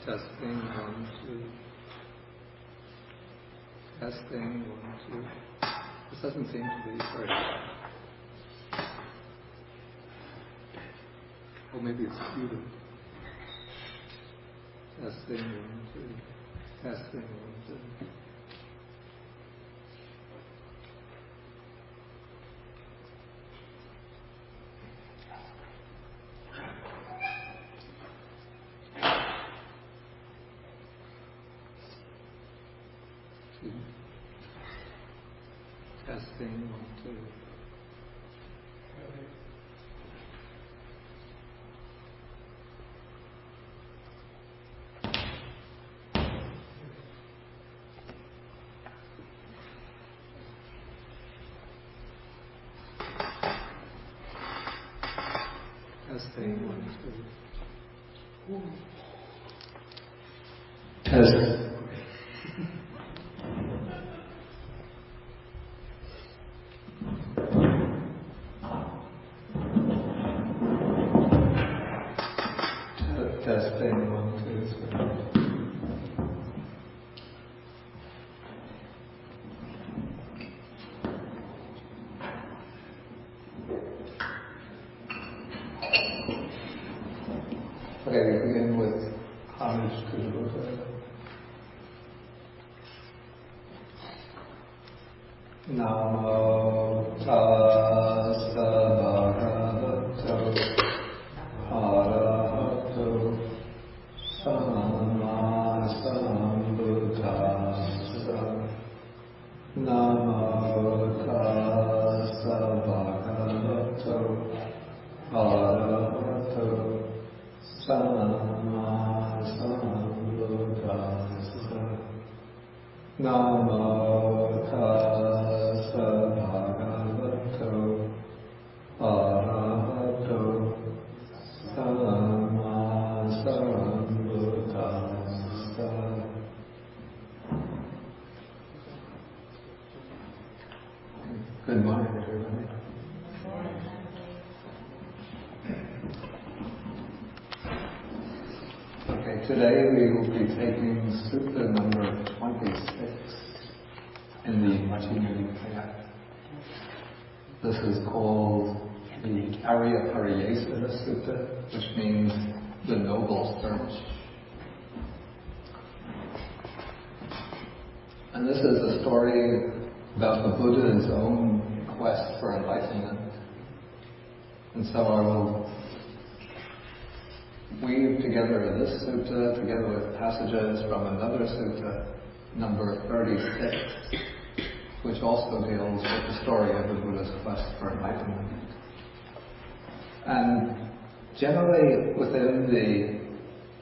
Testing, 1, 2. Testing, 1, 2. This doesn't seem to be very... Oh, maybe it's muted. Testing, 1, 2. Testing, 1, 2. Testing, 1, 2. Testing, 1, 2. Test. Testing, 1, 2, 3. Okay, we begin with homage to the Buddha. Namo tassa bhagavato arahato samma sambuddhassa. Namo tassa bhagavato arahato samma sambuddhassa. Namo tassa bhagavato arahato samma sambuddhassa. Good morning, everybody. Okay, today we will be taking Sutta number 26 in the Majjhima Nikaya. This is called the Ariyapariyesana Sutta, which means the noble search. And this is a story about the Buddha's own quest for enlightenment. And so I will weave together this sutta together with passages from another sutta, number 36, which also deals with the story of the Buddha's quest for enlightenment. And generally within the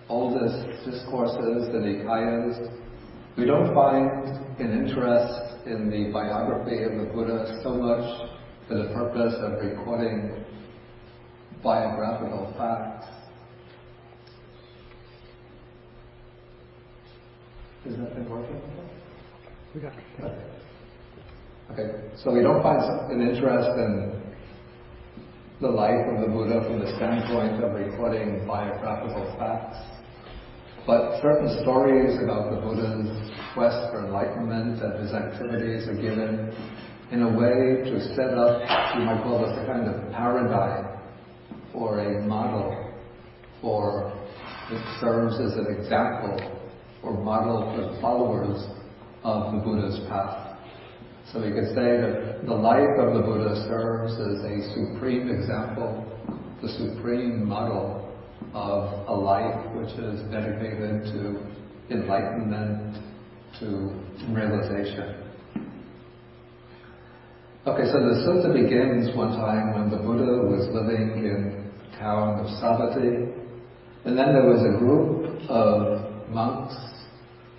oldest discourses, the Nikayas, we don't find an interest in the biography of the Buddha so much for the purpose of recording biographical facts. Has that been working? We got it. Okay, so we don't find an interest in the life of the Buddha from the standpoint of recording biographical facts, but certain stories about the Buddha's quest for enlightenment and his activities are given in a way to set up, you might call this a kind of paradigm or a model, or it serves as an example or model for the followers of the Buddha's path. So we could say that the life of the Buddha serves as a supreme example, the supreme model of a life which is dedicated to enlightenment, to realization. Okay, so the sutta begins one time when the Buddha was living in the town of Savatthi, and then there was a group of monks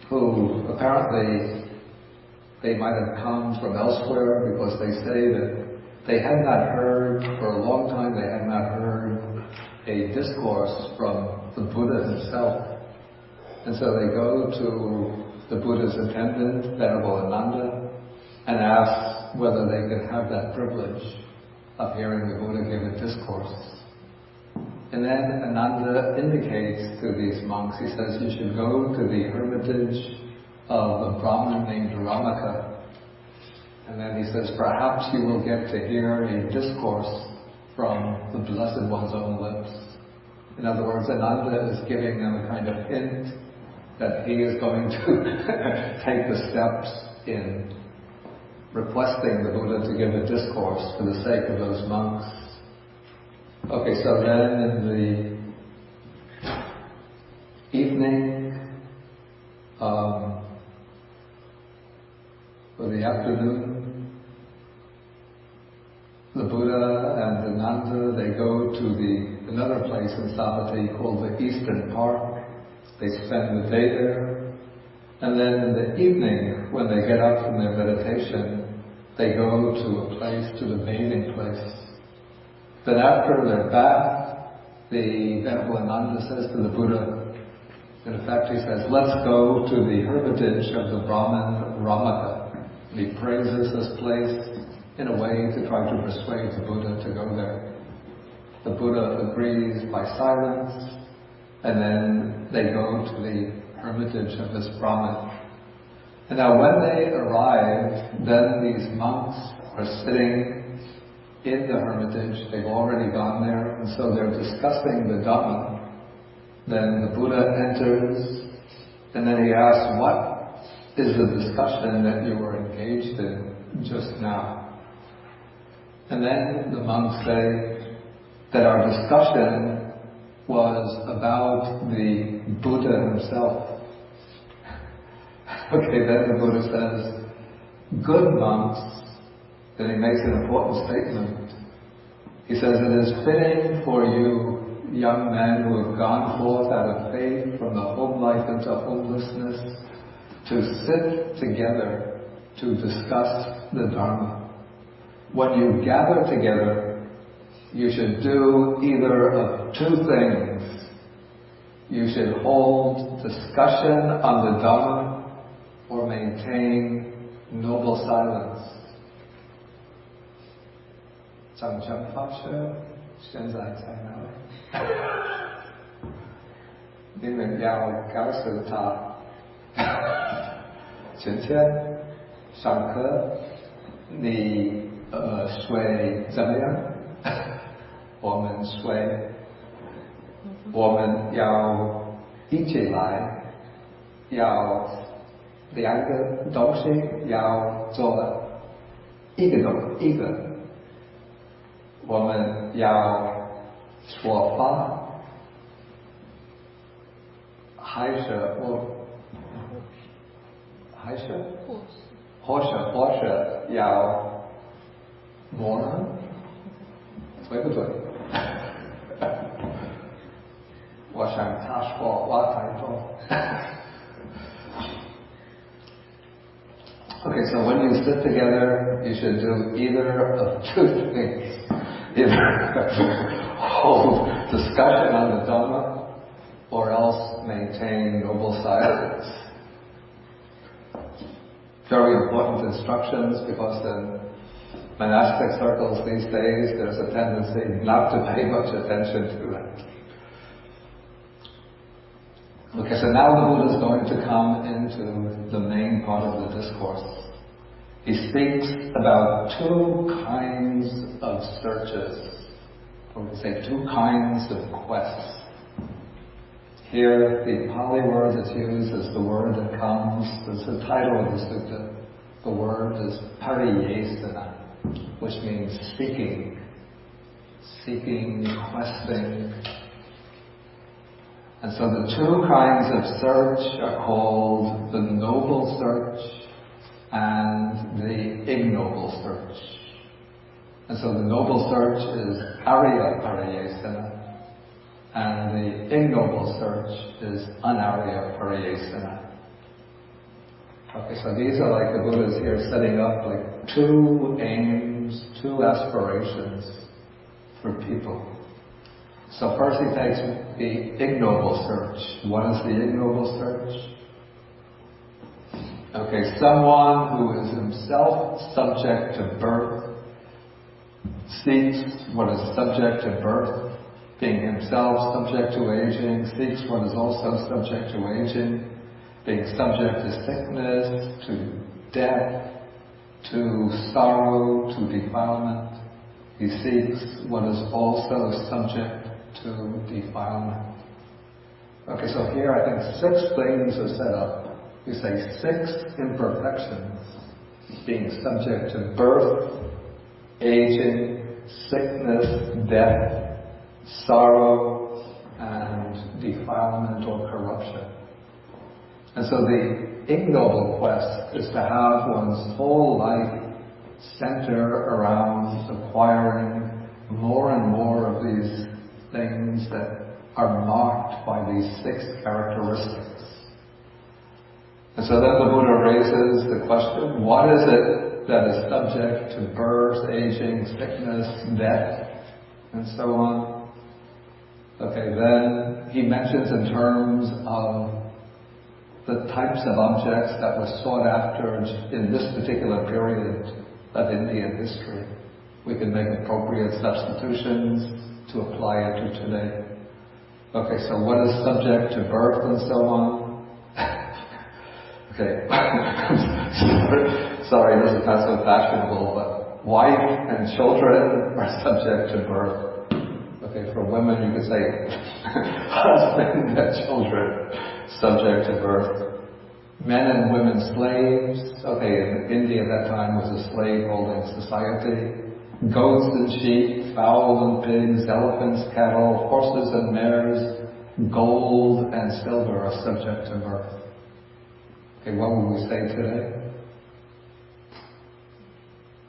who apparently they might have come from elsewhere, because they say that they had not heard, for a long time they had not heard a discourse from the Buddha himself. And so they go to the Buddha's attendant, Venerable Ananda, and ask whether they could have that privilege of hearing the Buddha give a discourse. And And then Ananda indicates to these monks, he says, you should go to the hermitage of a Brahmin named Ramaka. And then he says, perhaps you will get to hear a discourse from the Blessed One's own lips. In other words, Ananda is giving them a kind of hint that he is going to take the steps in requesting the Buddha to give a discourse for the sake of those monks. Okay, so then in the evening, or the afternoon, the Buddha and Ananda, they go to another place in Savatthi called the Eastern Park. They spend the day there. And then in the evening, when they get up from their meditation, they go to a place, to the bathing place. Then after their bath, the Venerable Ananda says to the Buddha, in fact he says, let's go to the hermitage of the Brahmin Ramaka. And he praises this place in a way to try to persuade the Buddha to go there. The Buddha agrees by silence, and then they go to the hermitage of this Brahmin. And now when they arrive, then these monks are sitting in the hermitage. They've already gone there, and so they're discussing the Dhamma. Then the Buddha enters, and then he asks, what is the discussion that you were engaged in just now? And then the monks say that our discussion was about the Buddha himself. Okay, then the Buddha says, good monks, then he makes an important statement. He says, it is fitting for you, young men who have gone forth out of faith from the home life into homelessness, to sit together to discuss the Dharma. When you gather together, you should do either of two things. You should hold discussion on the Dhamma or maintain noble silence. 掌权法师现在在哪里？你们要告诉他，今天上课你睡怎么样？我们睡，我们要一起来，要两个东西要做一个，我们要说法，还是或是要模呢？对不对？我想他说话太多。Okay, so when you sit together, you should do either of two things. Either hold discussion on the Dhamma, or else maintain noble silence. Very important instructions, because in monastic circles these days there's a tendency not to pay much attention to it. Okay, so now the Buddha is going to come into the main part of the discourse. He speaks about two kinds of searches, or we say two kinds of quests. Here, the Pali word that's used is the word that comes, it's the title of the sutta. The word is Pariyesana, which means seeking, questing. And so the two kinds of search are called the noble search and the ignoble search. And so the noble search is Ariyapariyesana, and the ignoble search is Anariyapariyesana. Okay, so these are like the Buddha's here setting up like two aims, two aspirations for people. So first he takes the ignoble search. What is the ignoble search? Okay, someone who is himself subject to birth, seeks what is subject to birth, being himself subject to aging, seeks what is also subject to aging, being subject to sickness, to death, to sorrow, to defilement. He seeks what is also subject to defilement. Okay, so here I think 6 things are set up. You say 6 imperfections, being subject to birth, aging, sickness, death, sorrow, and defilement or corruption. And so the ignoble quest is to have one's whole life center around acquiring more and more of these things that are marked by these 6 characteristics. And so then the Buddha raises the question, what is it that is subject to birth, aging, sickness, death, and so on? Okay, then he mentions in terms of the types of objects that were sought after in this particular period of Indian history. We can make appropriate substitutions to apply it to today. Okay, so what is subject to birth and so on? Okay, sorry, this is not so fashionable, but wife and children are subject to birth. Okay, for women you could say husband and children subject to birth. Men and women slaves. Okay, in India at that time was a slave-holding society. Goats and sheep, fowl and pigs, elephants, cattle, horses and mares, gold and silver are subject to birth. Okay, what would we say today?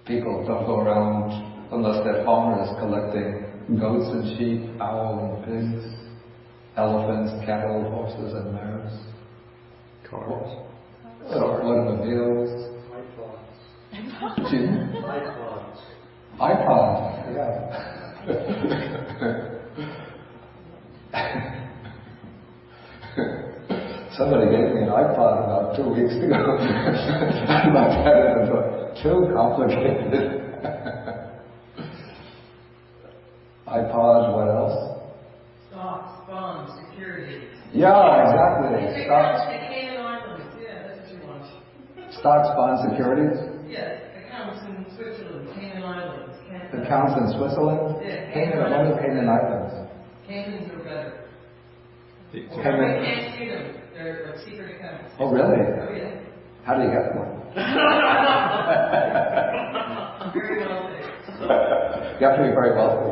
People don't go around, unless they're farmers, collecting goats and sheep, fowl and pigs, elephants, cattle, horses and mares. Cars. Automobiles. iPods. Excuse me? iPods. iPod, yeah. Somebody gave me an iPod about 2 weeks ago. I looked at it and thought, too complicated. iPod, what else? Stocks, bonds, securities. Yeah, exactly. Stocks, Cayman Islands. Yeah, that's what you want. stocks, bonds, securities. Yes, accounts in Switzerland, Cayman Islands. Canada. Accounts in Switzerland. Yeah, Cayman, what are Cayman Islands? Caymans are better. We Cayman. can't see them. They're like secret accounts. Oh, really? Oh, yeah. How do you get one? Very wealthy. You have to be very wealthy.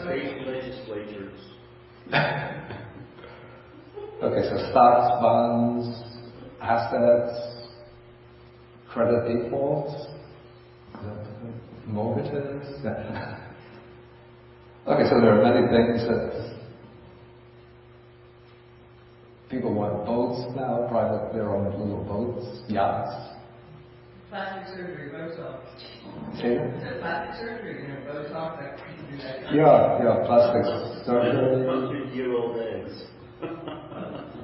State legislatures. Okay, so stocks, bonds, assets, credit defaults, mortgages. Okay, so there are many things that people want boats now, private, their own little boats, yachts. Plastic surgery, Botox. See that? Is it plastic surgery? Botox, that people do that. Yeah, plastic surgery. 100-year-old eggs.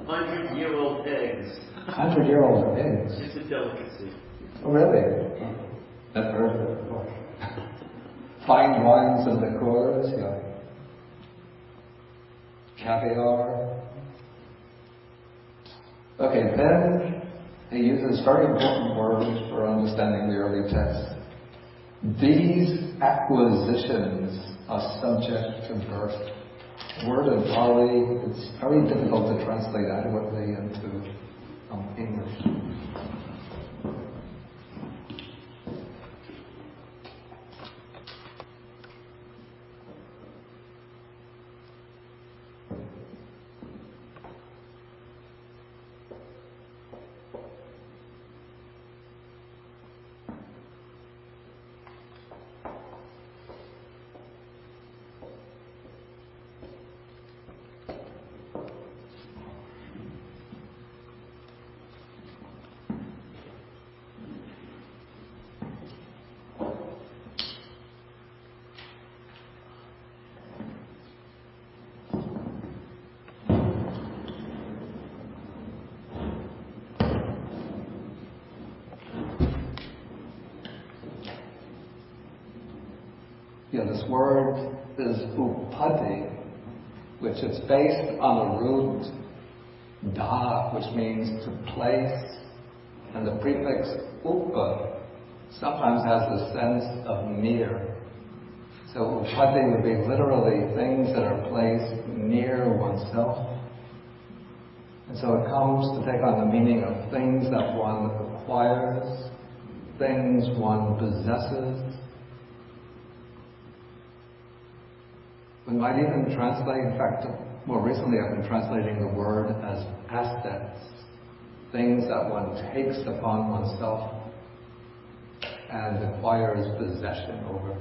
100-year-old eggs. 100-year-old eggs. It's a delicacy. Oh, really? Never heard of it before. Fine wines and liqueurs, yeah. Caviar. Okay, then he uses very important words for understanding the early text. These acquisitions are subject to birth. Word in Pali, it's very difficult to translate adequately into English. Yeah, this word is upadi, which is based on the root da, which means to place, and the prefix upa sometimes has the sense of near. So upadi would be literally things that are placed near oneself. And so it comes to take on the meaning of things that one acquires, things one possesses. We might even translate, in fact, more recently I've been translating the word as assets, things that one takes upon oneself and acquires possession over.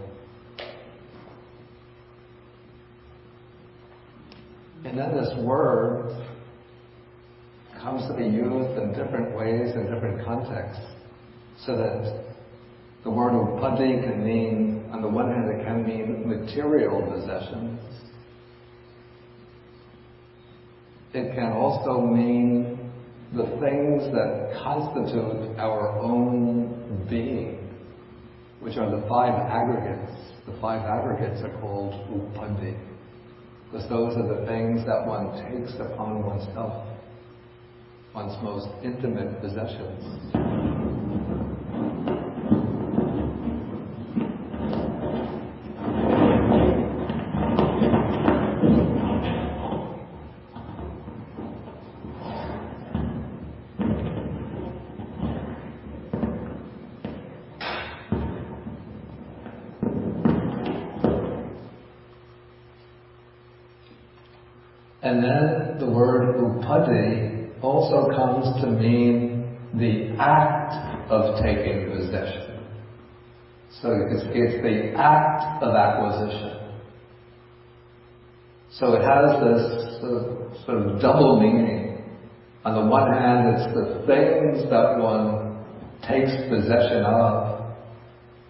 And then this word comes to be used in different ways in different contexts, so that the word upadi can mean, on the one hand, it can mean material possessions. It can also mean the things that constitute our own being, which are the five aggregates. The five aggregates are called upadi, because those are the things that one takes upon oneself, one's most intimate possessions. And then the word upadi also comes to mean the act of taking possession. So it's the act of acquisition. So it has this sort of double meaning. On the one hand, it's the things that one takes possession of,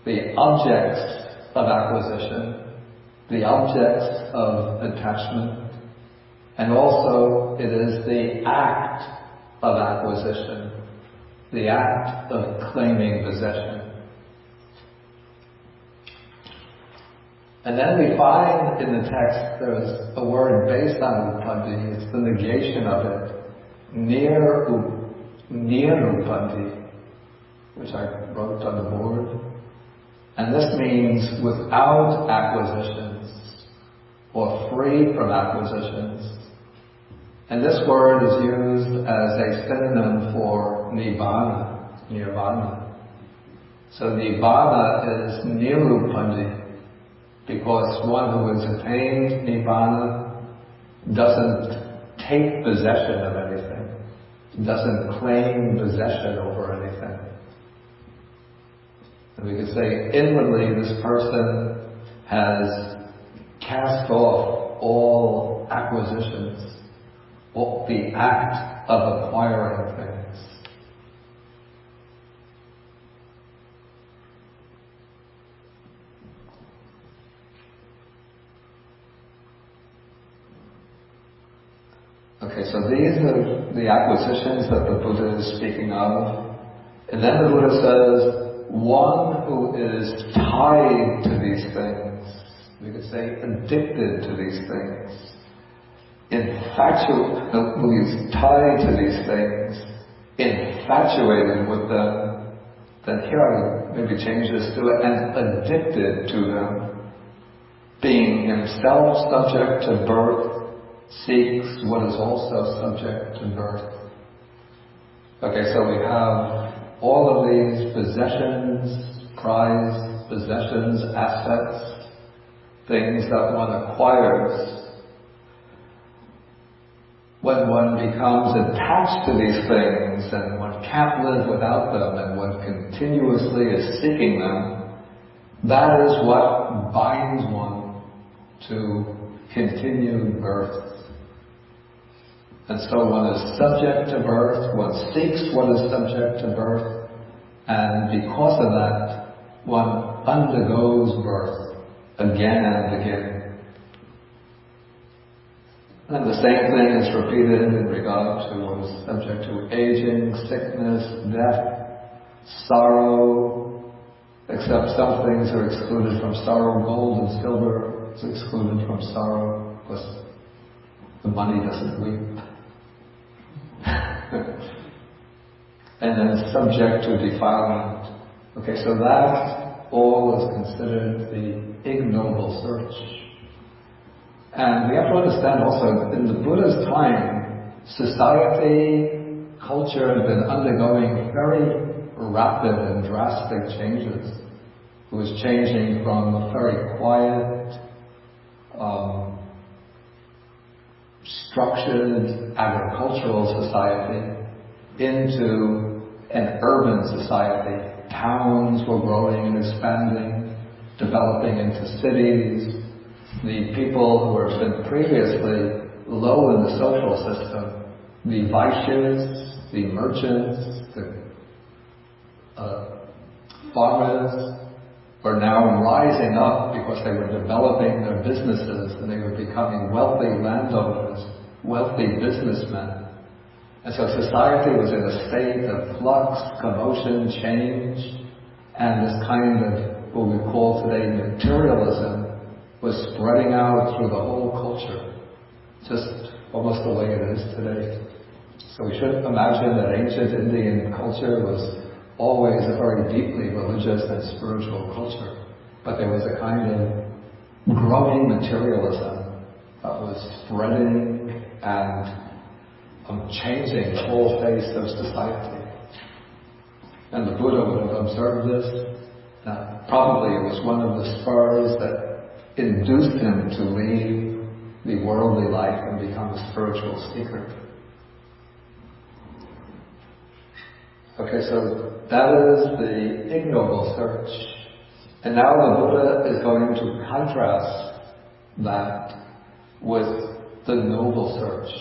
the objects of acquisition, the objects of attachment, and also it is the act of acquisition, the act of claiming possession. And then we find in the text there's a word based on upadi, it's the negation of it, nirupadi, which I wrote on the board. And this means without acquisitions, or free from acquisitions. And this word is used as a synonym for nirvana. So nirvana is nirupadi, because one who has attained nirvana doesn't take possession of anything, doesn't claim possession over anything. And we could say inwardly this person has cast off all acquisitions, the act of acquiring things. Okay, so these are the acquisitions that the Buddha is speaking of. And then the Buddha says, one who is tied to these things, we could say addicted to these things, who is tied to these things, infatuated with them, then here I would maybe change this to and addicted to them, being himself subject to birth, seeks what is also subject to birth. Okay, so we have all of these possessions, prized possessions, assets, things that one acquires. When one becomes attached to these things and one can't live without them and one continuously is seeking them, that is what binds one to continued birth. And so one is subject to birth, one seeks what is subject to birth, and because of that, one undergoes birth again and again. And the same thing is repeated in regard to what is subject to aging, sickness, death, sorrow, except some things are excluded from sorrow, gold and silver, is excluded from sorrow because the money doesn't weep. And then subject to defilement. Okay, so that all is considered the ignoble search. And we have to understand also, in the Buddha's time, society, culture had been undergoing very rapid and drastic changes. It was changing from a very quiet, structured agricultural society into an urban society. Towns were growing and expanding, developing into cities. The people who had been previously low in the social system, the Vaishyas, the merchants, the farmers, were now rising up because they were developing their businesses and they were becoming wealthy landowners, wealthy businessmen. And so society was in a state of flux, commotion, change, and this kind of what we call today materialism was spreading out through the whole culture, just almost the way it is today. So we should imagine that ancient Indian culture was always a very deeply religious and spiritual culture, but there was a kind of growing materialism that was spreading and changing the whole face of society. And the Buddha would have observed this. Probably it was one of the spurs that induced him to leave the worldly life and become a spiritual seeker. Okay, so that is the ignoble search. And now the Buddha is going to contrast that with the noble search.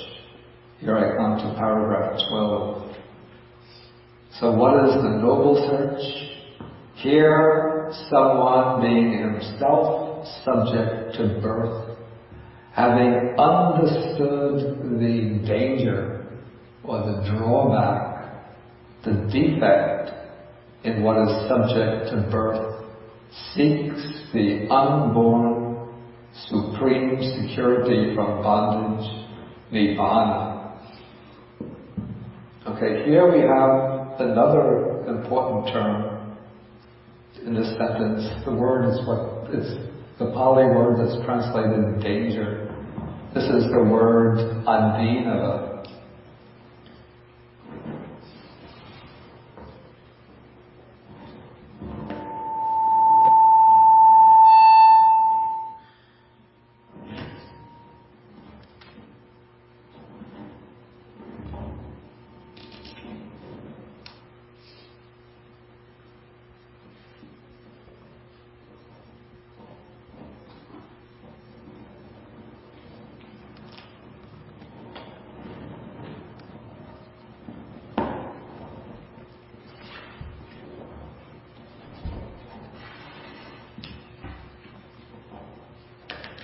Here I come to paragraph 12. So what is the noble search? Here, someone being himself subject to birth, having understood the danger or the drawback, the defect in what is subject to birth, seeks the unborn supreme security from bondage, nirvana. Okay, here we have another important term in this sentence. The word is it's the Pali word that's translated danger. This is the word adinava.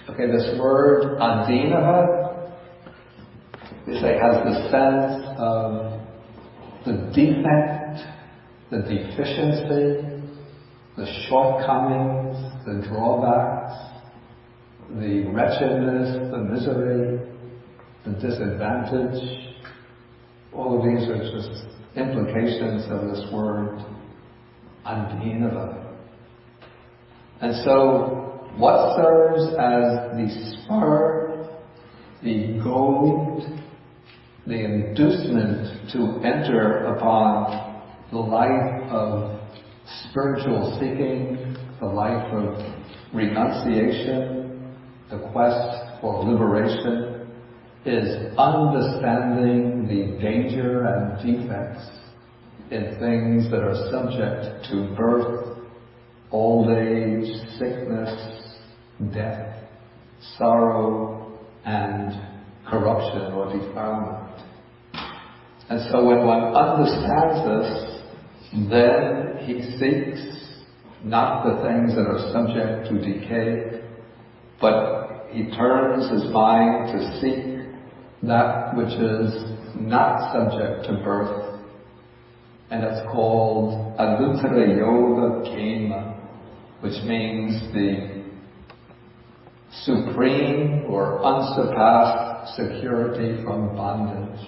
Okay, this word adinava, we say, has the sense of the defect, the deficiency, the shortcomings, the drawbacks, the wretchedness, the misery, the disadvantage. All of these are just implications of this word adinava. And so what serves as the spur, the goad, the inducement to enter upon the life of spiritual seeking, the life of renunciation, the quest for liberation, is understanding the danger and defects in things that are subject to birth, old age, sickness, death, sorrow, and corruption or defilement. And so when one understands this, then he seeks not the things that are subject to decay, but he turns his mind to seek that which is not subject to birth, and it's called Anuttara Yoga Kema, which means the supreme or unsurpassed security from bondage.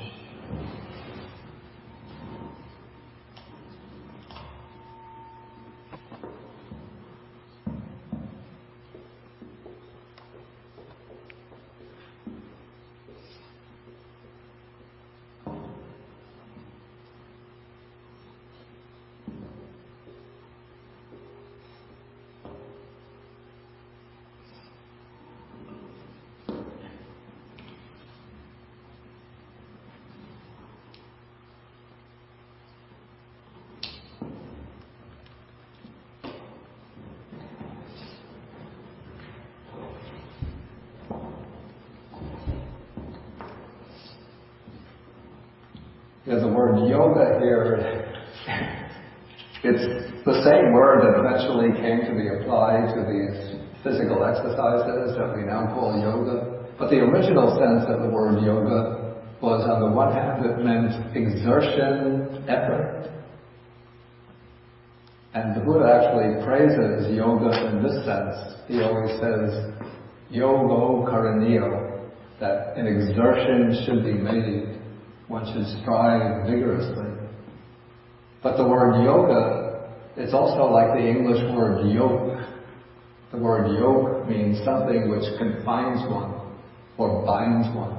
Yeah, the word yoga here, it's the same word that eventually came to be applied to these physical exercises that we now call yoga. But the original sense of the word yoga was, on the one hand, it meant exertion, effort. And the Buddha actually praises yoga in this sense. He always says, yogo karaniyo, that an exertion should be made. One should strive vigorously. But the word yoga, it's also like the English word yoke. The word yoke means something which confines one or binds one.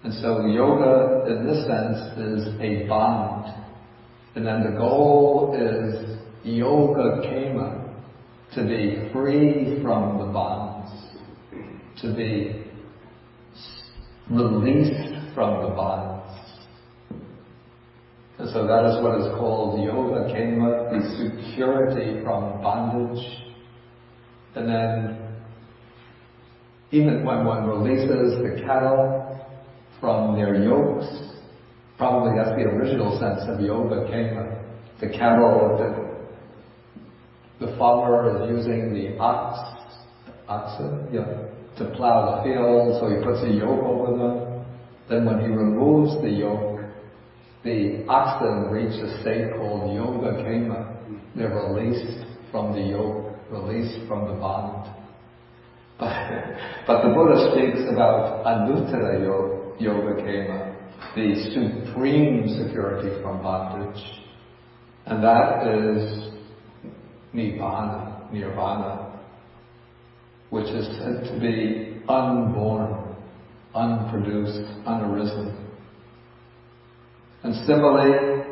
And so yoga, in this sense, is a bond. And then the goal is yoga kema, to be free from the bonds, to be released from the bonds. And so that is what is called yoga kema, the security from bondage. And then even when one releases the cattle from their yokes, probably that's the original sense of yoga kema. The cattle, the farmer is using the oxen, to plow the field, so he puts a yoke over them. Then when he removes the yoke, the oxen reach a state called yoga kema. They're released from the yoke, released from the bond. But the Buddha speaks about anuttara yoga kema, the supreme security from bondage. And that is nirvana, which is said to be unborn, unproduced, unarisen. And similarly,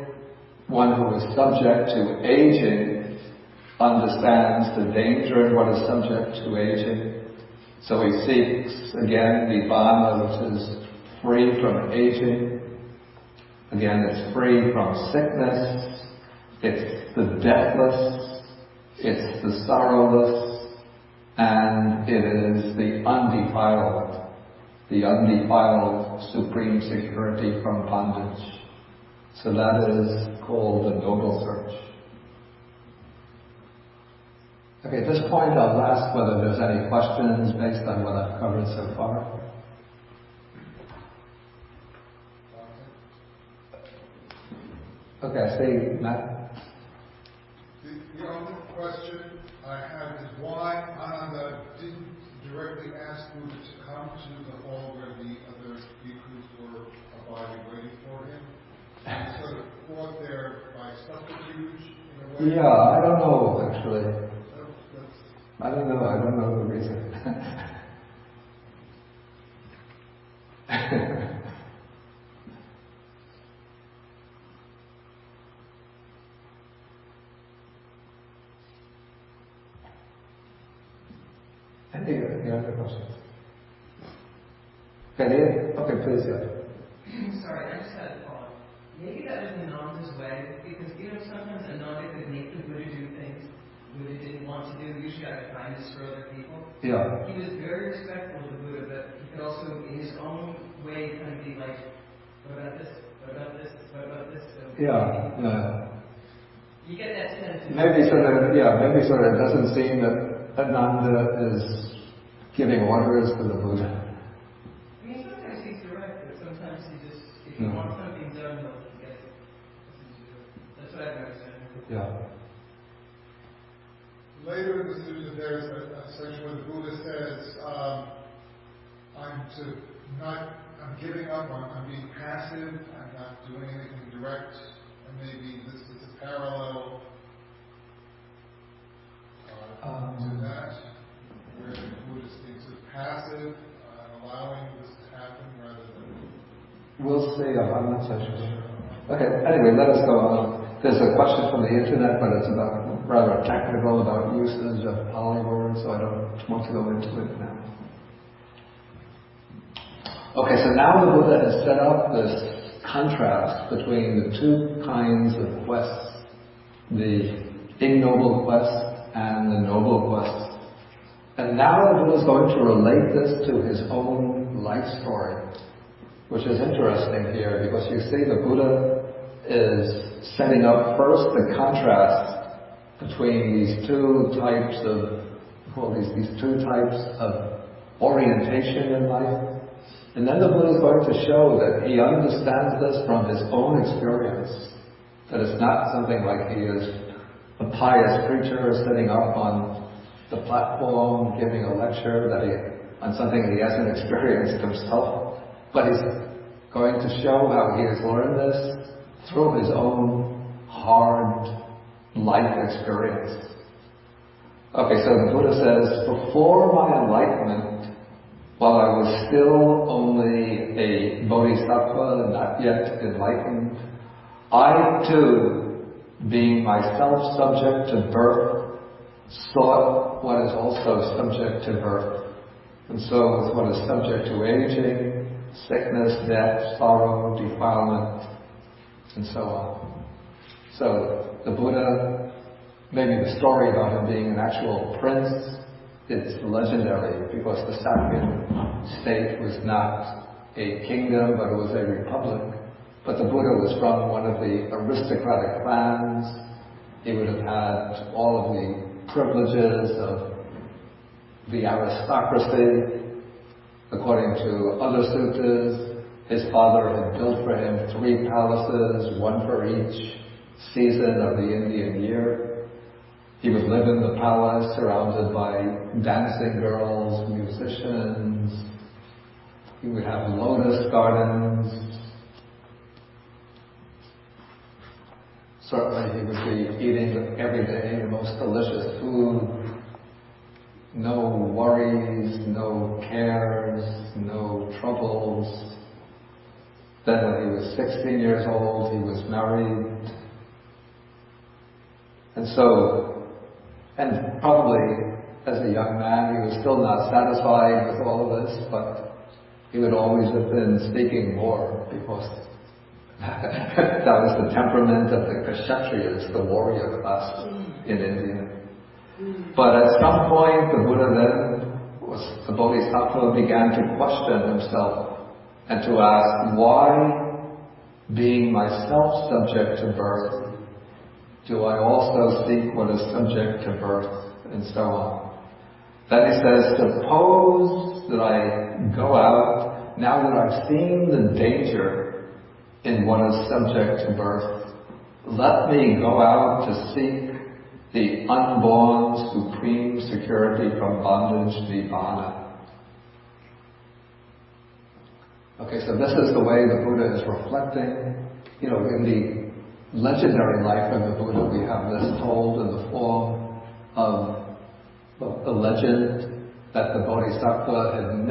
one who is subject to aging understands the danger in what is subject to aging. So he seeks, again, nibbana, which is free from aging. Again, it's free from sickness. It's the deathless. It's the sorrowless. And it is the undefiled supreme security from bondage. So that is called the Noble Search. Okay, at this point I'll ask whether there's any questions based on what I've covered so far. Okay, I see Matt. The only question I have is why Ananda didn't directly ask Buddha to come to the hall where the other bhikkhus were abiding, waiting for him. He sort of brought there by subterfuge in a way. Yeah, I don't know actually. I don't know the reason. Any other questions? Okay, please, Sorry, I just had a thought. Maybe that was Ananda's way, because sometimes Ananda could make the Buddha do things Buddha didn't want to do. Usually out of kindness for other people. Yeah. He was very respectful of the Buddha, but he could also, in his own way, kind of be like, what about this? What about this? What about this? So you get that sense. Maybe sort of it doesn't seem that Ananda is giving orders to the Buddha. I mean, sometimes he's direct, but sometimes he just, if he wants something done, he'll get it. That's what I've understood. Yeah. later in the sutta, there's a section where the Buddha says, I'm giving up, I'm being passive, I'm not doing anything direct, and maybe this is a parallel to that, where the Buddha speaks of passive, allowing this to happen rather than... We'll see, I'm not so sure. Okay, anyway, let us go on. There's a question from the internet, but it's about rather technical, about usage of Pali words, so I don't want to go into it now. Okay, so now the Buddha has set up this contrast between the two kinds of quests, the ignoble quest and the noble quest. And now the Buddha is going to relate this to his own life story, which is interesting here, because you see the Buddha is setting up first the contrast between these two types of, these two types of orientation in life. And then the Buddha is going to show that he understands this from his own experience, that it's not something like he is a pious preacher sitting up on the platform giving a lecture on something that he hasn't experienced himself, but he's going to show how he has learned this through his own hard life experience. Okay, so the Buddha says, before my enlightenment, while I was still only a bodhisattva, not yet enlightened, I too, being myself subject to birth, sought what is also subject to birth. And so with what is subject to aging, sickness, death, sorrow, defilement, and so on. So the Buddha, maybe the story about him being an actual prince, it's legendary because the Sakya state was not a kingdom, but it was a republic. But the Buddha was from one of the aristocratic clans. He would have had all of the privileges of the aristocracy. According to other suttas, his father had built for him 3 palaces, one for each season of the Indian year. He would live in the palace surrounded by dancing girls, musicians. He would have lotus gardens. Certainly he would be eating every day the most delicious food. No worries, no cares, no troubles. Then when he was 16 years old, he was married. And probably as a young man, he was still not satisfied with all of this, but he would always have been seeking more because that was the temperament of the Kshatriyas, the warrior class in India. But at some point, the Buddha then, the Bodhisattva, began to question himself and to ask, why, being myself subject to birth, do I also seek what is subject to birth, and so on. Then he says, suppose that I go out, now that I've seen the danger in what is subject to birth, let me go out to seek the unborn supreme security from bondage, nibbana. Okay, so this is the way the Buddha is reflecting. You know, in the legendary life of the Buddha, we have this told in the form of the legend that the Bodhisattva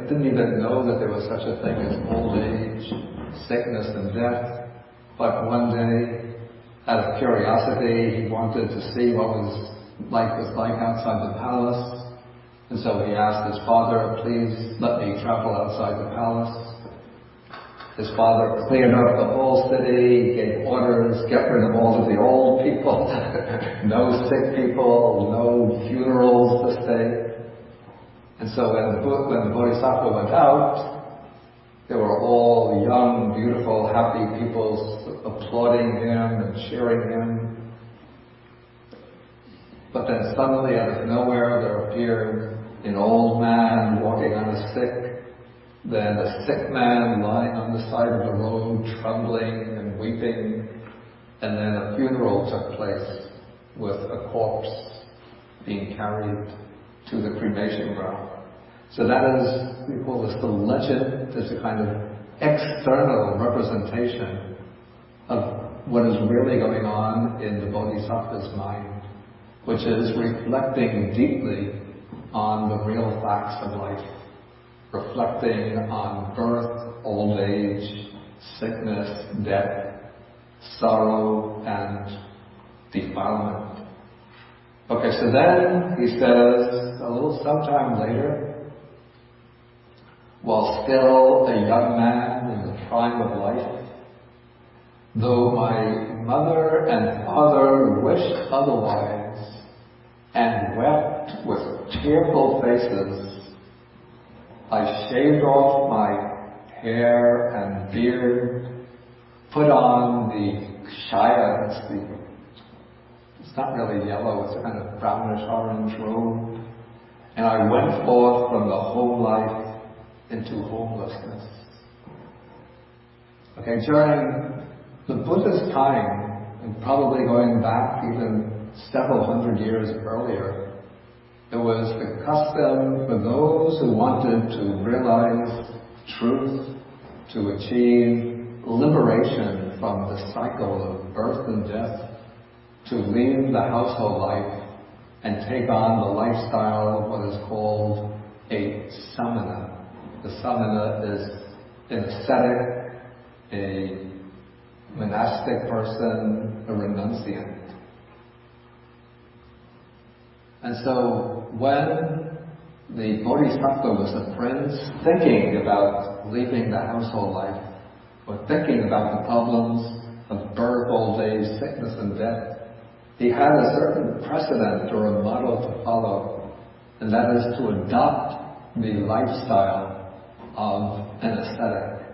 didn't even know that there was such a thing as old age, sickness, and death. But one day, out of curiosity, he wanted to see what life was like outside the palace. And so he asked his father, please let me travel outside the palace. His father cleared up the whole city, gave orders, get rid of all of the old people, no sick people, no funerals to stay. And so when the Bodhisattva went out, there were all young, beautiful, happy people applauding him and cheering him. But then suddenly, out of nowhere, there appeared an old man walking on a stick, then a sick man lying on the side of the road, trembling and weeping, and then a funeral took place with a corpse being carried to the cremation ground. So that is, we call this the legend. It's a kind of external representation of what is really going on in the bodhisattva's mind, which is reflecting deeply on the real facts of life, reflecting on birth, old age, sickness, death, sorrow, and defilement. Okay, so then he says, a little sometime later, while still a young man in the prime of life, though my mother and father wished otherwise and wept with tearful faces, I shaved off my hair and beard, put on the kshaya, it's not really yellow, it's a kind of brownish orange robe, and I went forth from the home life into homelessness. Okay, during the Buddha's time, and probably going back even several hundred years earlier, it was the custom for those who wanted to realize truth, to achieve liberation from the cycle of birth and death, to leave the household life and take on the lifestyle of what is called a samana. The samana is an ascetic, a monastic person, a renunciant. And so when the bodhisattva was a prince thinking about leaving the household life, or thinking about the problems of birth, old age, sickness and death, he had a certain precedent or a model to follow, and that is to adopt the lifestyle of an ascetic.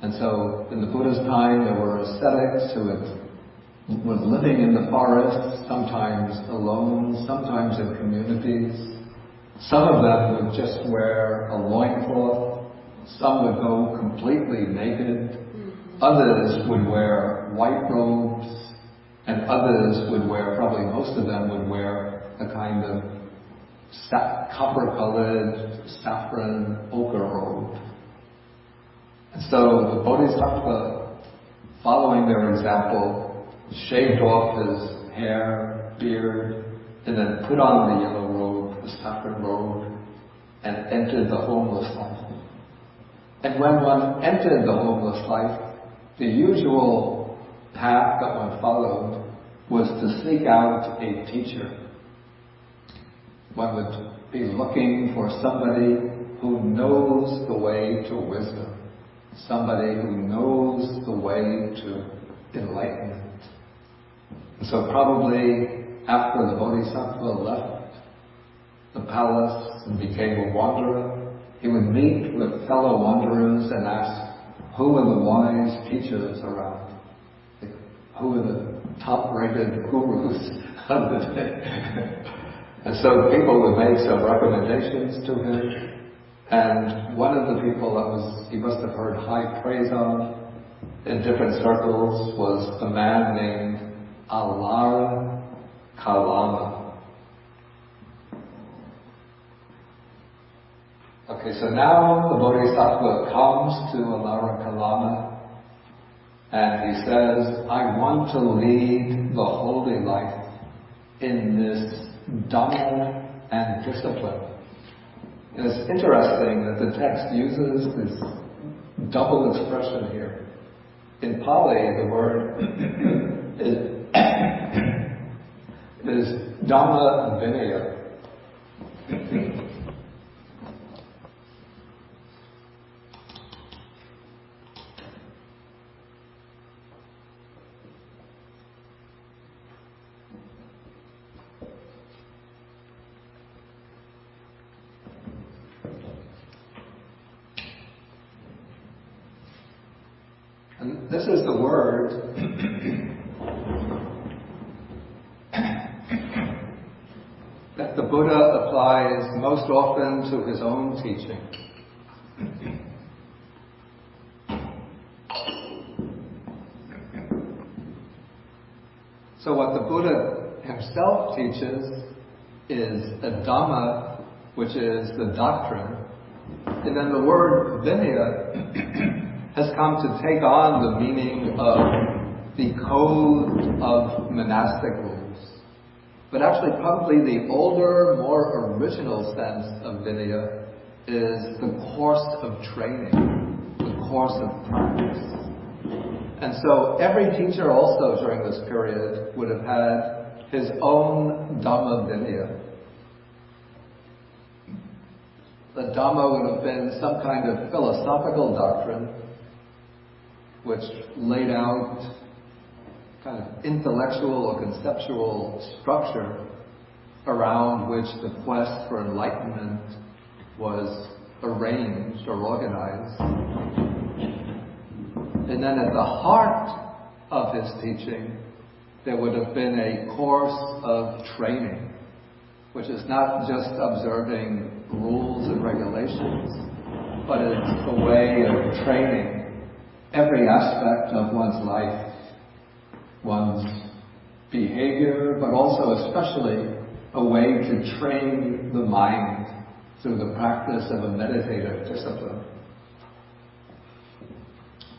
And so in the Buddha's time there were ascetics who were living in the forest, sometimes alone, sometimes in communities. Some of them would just wear a loincloth, some would go completely naked, others would wear white robes, and others would wear, probably most of them would wear a kind of copper-colored, saffron, ochre robe. And so the bodhisattva, following their example, shaved off his hair, beard, and then put on the yellow robe, the saffron robe, and entered the homeless life. And when one entered the homeless life, the usual path that one followed was to seek out a teacher. One would be looking for somebody who knows the way to wisdom, somebody who knows the way to enlightenment. And so probably after the bodhisattva left the palace and became a wanderer, he would meet with fellow wanderers and ask, who are the wise teachers around? Who are the top-rated gurus of the day? And so people would make some recommendations to him, and one of the people that he must have heard high praise of in different circles was a man named Alara Kalama. Okay, so now the Bodhisattva comes to Alara Kalama and he says, I want to lead the holy life in this Dhamma and discipline. And it's interesting that the text uses this double expression here. In Pali, the word is Dhamma Vinaya. And this is the word that the Buddha applies most often to his own teaching. So what the Buddha himself teaches is a Dhamma, which is the doctrine. And then the word Vinaya has come to take on the meaning of the code of monastic rules. But actually probably the older, more original sense of Vinaya is the course of training, the course of practice. And so every teacher also during this period would have had his own Dhamma Vinaya. The Dhamma would have been some kind of philosophical doctrine which laid out kind of intellectual or conceptual structure around which the quest for enlightenment was arranged or organized. And then at the heart of his teaching, there would have been a course of training, which is not just observing rules and regulations, but it's a way of training every aspect of one's life, one's behavior, but also especially a way to train the mind through the practice of a meditative discipline.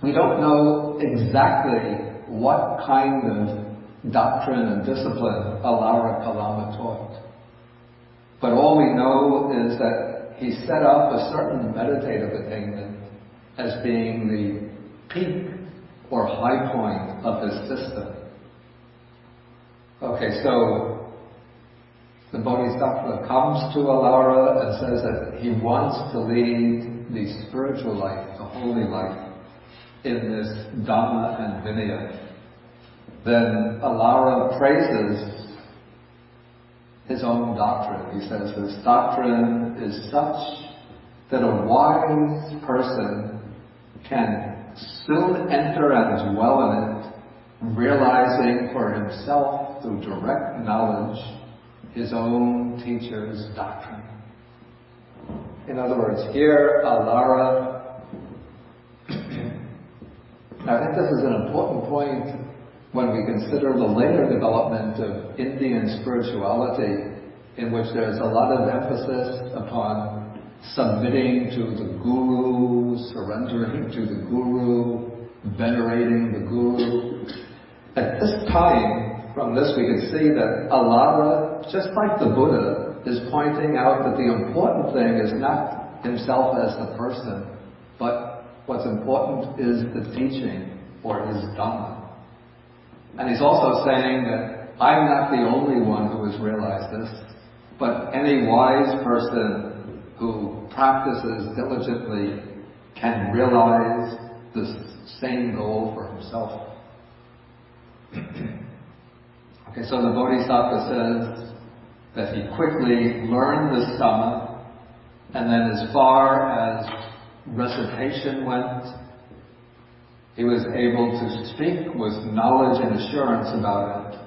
We don't know exactly what kind of doctrine and discipline Alara Kalama taught. But all we know is that he set up a certain meditative attainment as being the peak or high point of his system. Okay, so the Bodhisattva comes to Alara and says that he wants to lead the spiritual life, the holy life, in this Dhamma and Vinaya. Then Alara praises his own doctrine. He says this doctrine is such that a wise person can soon enter and dwell in it, realizing for himself through direct knowledge his own teacher's doctrine. In other words, here Alara, I think this is an important point when we consider the later development of Indian spirituality, in which there's a lot of emphasis upon submitting to the Guru, surrendering to the Guru, venerating the Guru. At this time, from this we can see that Alara, just like the Buddha, is pointing out that the important thing is not himself as the person, but what's important is the teaching or his Dhamma. And he's also saying that I'm not the only one who has realized this, but any wise person who practices diligently can realize this same goal for himself. Okay, so the Bodhisattva says that he quickly learned this Dhamma, and then as far as recitation went, he was able to speak with knowledge and assurance about it,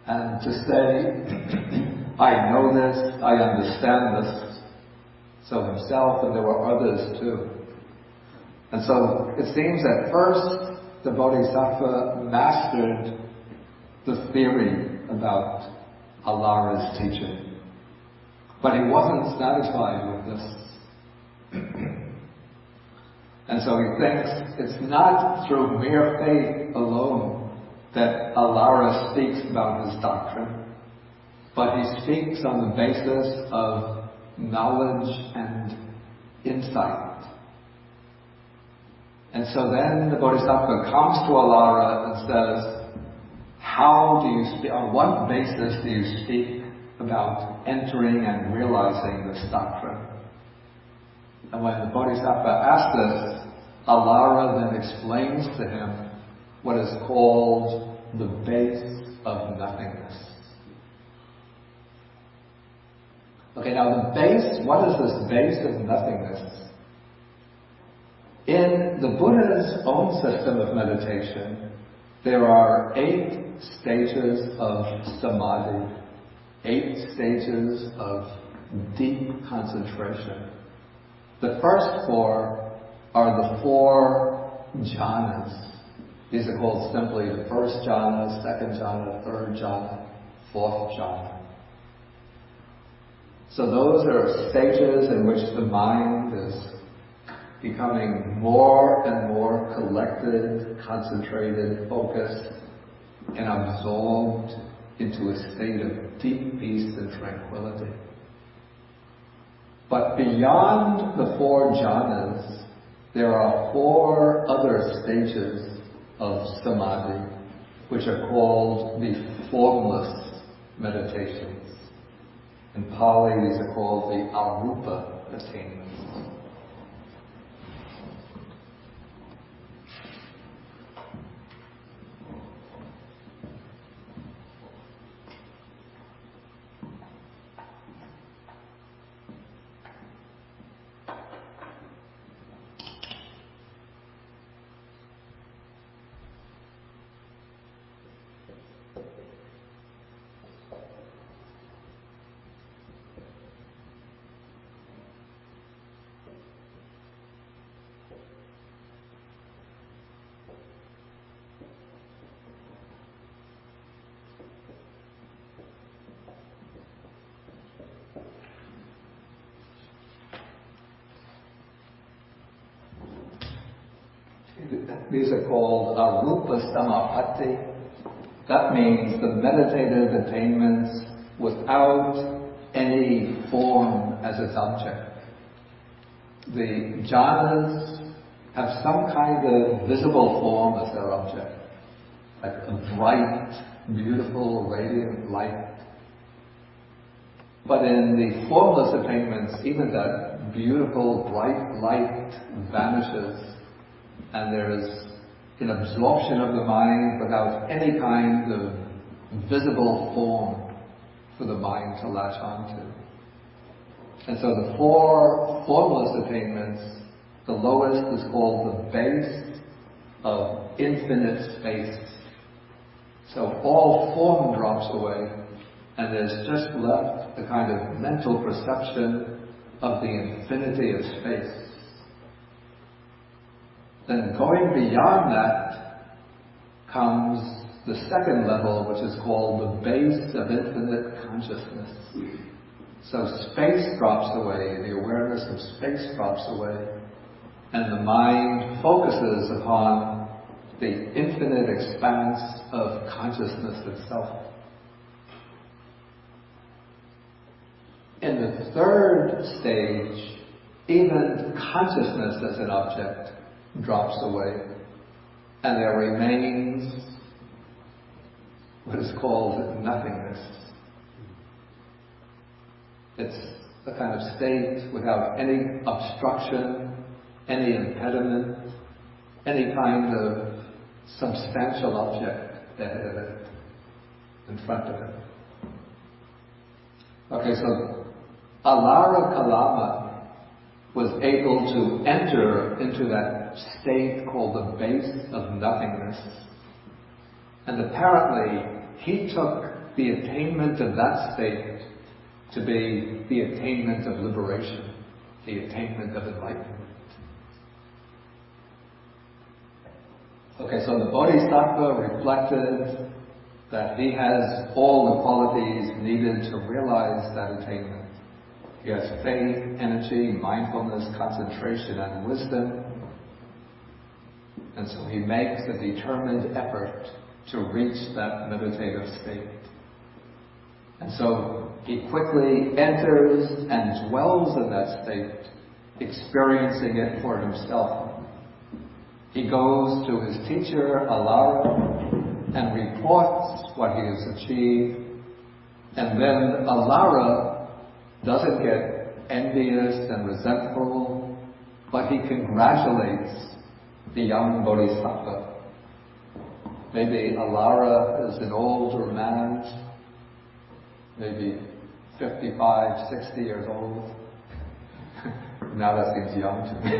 and to say, I know this, I understand this, so himself, and there were others too. And so it seems at first the Bodhisattva mastered the theory about Alara's teaching, but he wasn't satisfied with this. And so he thinks it's not through mere faith alone that Alara speaks about his doctrine, but he speaks on the basis of knowledge and insight. And so then the Bodhisattva comes to Alara and says, how do you speak, on what basis do you speak about entering and realizing this doctrine? And when the Bodhisattva asks this, Alara then explains to him what is called the base of nothingness. Okay, now the base, what is this base of nothingness? In the Buddha's own system of meditation, there are 8 stages of samadhi, 8 stages of deep concentration. The first 4 are the 4 jhanas. These are called simply the first jhana, second jhana, third jhana, fourth jhana. So those are stages in which the mind is becoming more and more collected, concentrated, focused, and absorbed into a state of deep peace and tranquility. But beyond the 4 jhanas, there are 4 other stages of samadhi, which are called the formless meditations. In Pali, these are called the arupa attainments. These are called arupa samapatti. That means the meditative attainments without any form as its object. The jhanas have some kind of visible form as their object, like a bright, beautiful, radiant light. But in the formless attainments, even that beautiful, bright light vanishes, and there is an absorption of the mind without any kind of visible form for the mind to latch onto. And so the 4 formless attainments, the lowest is called the base of infinite space. So all form drops away, and there's just left a kind of mental perception of the infinity of space. Then going beyond that comes the second level, which is called the base of infinite consciousness. So space drops away, the awareness of space drops away, and the mind focuses upon the infinite expanse of consciousness itself. In the third stage, even consciousness as an object drops away, and there remains what is called nothingness. It's a kind of state without any obstruction, any impediment, any kind of substantial object ahead of it, in front of it. Okay, so Alara Kalama was able to enter into that state called the base of nothingness. And apparently, he took the attainment of that state to be the attainment of liberation, the attainment of enlightenment. Okay, so the Bodhisattva reflected that he has all the qualities needed to realize that attainment. He has faith, energy, mindfulness, concentration, and wisdom. And so he makes a determined effort to reach that meditative state. And so he quickly enters and dwells in that state, experiencing it for himself. He goes to his teacher, Alara, and reports what he has achieved. And then Alara doesn't get envious and resentful, but he congratulates the young Bodhisattva. Maybe Alara is an older man, maybe 55, 60 years old. Now that seems young to me.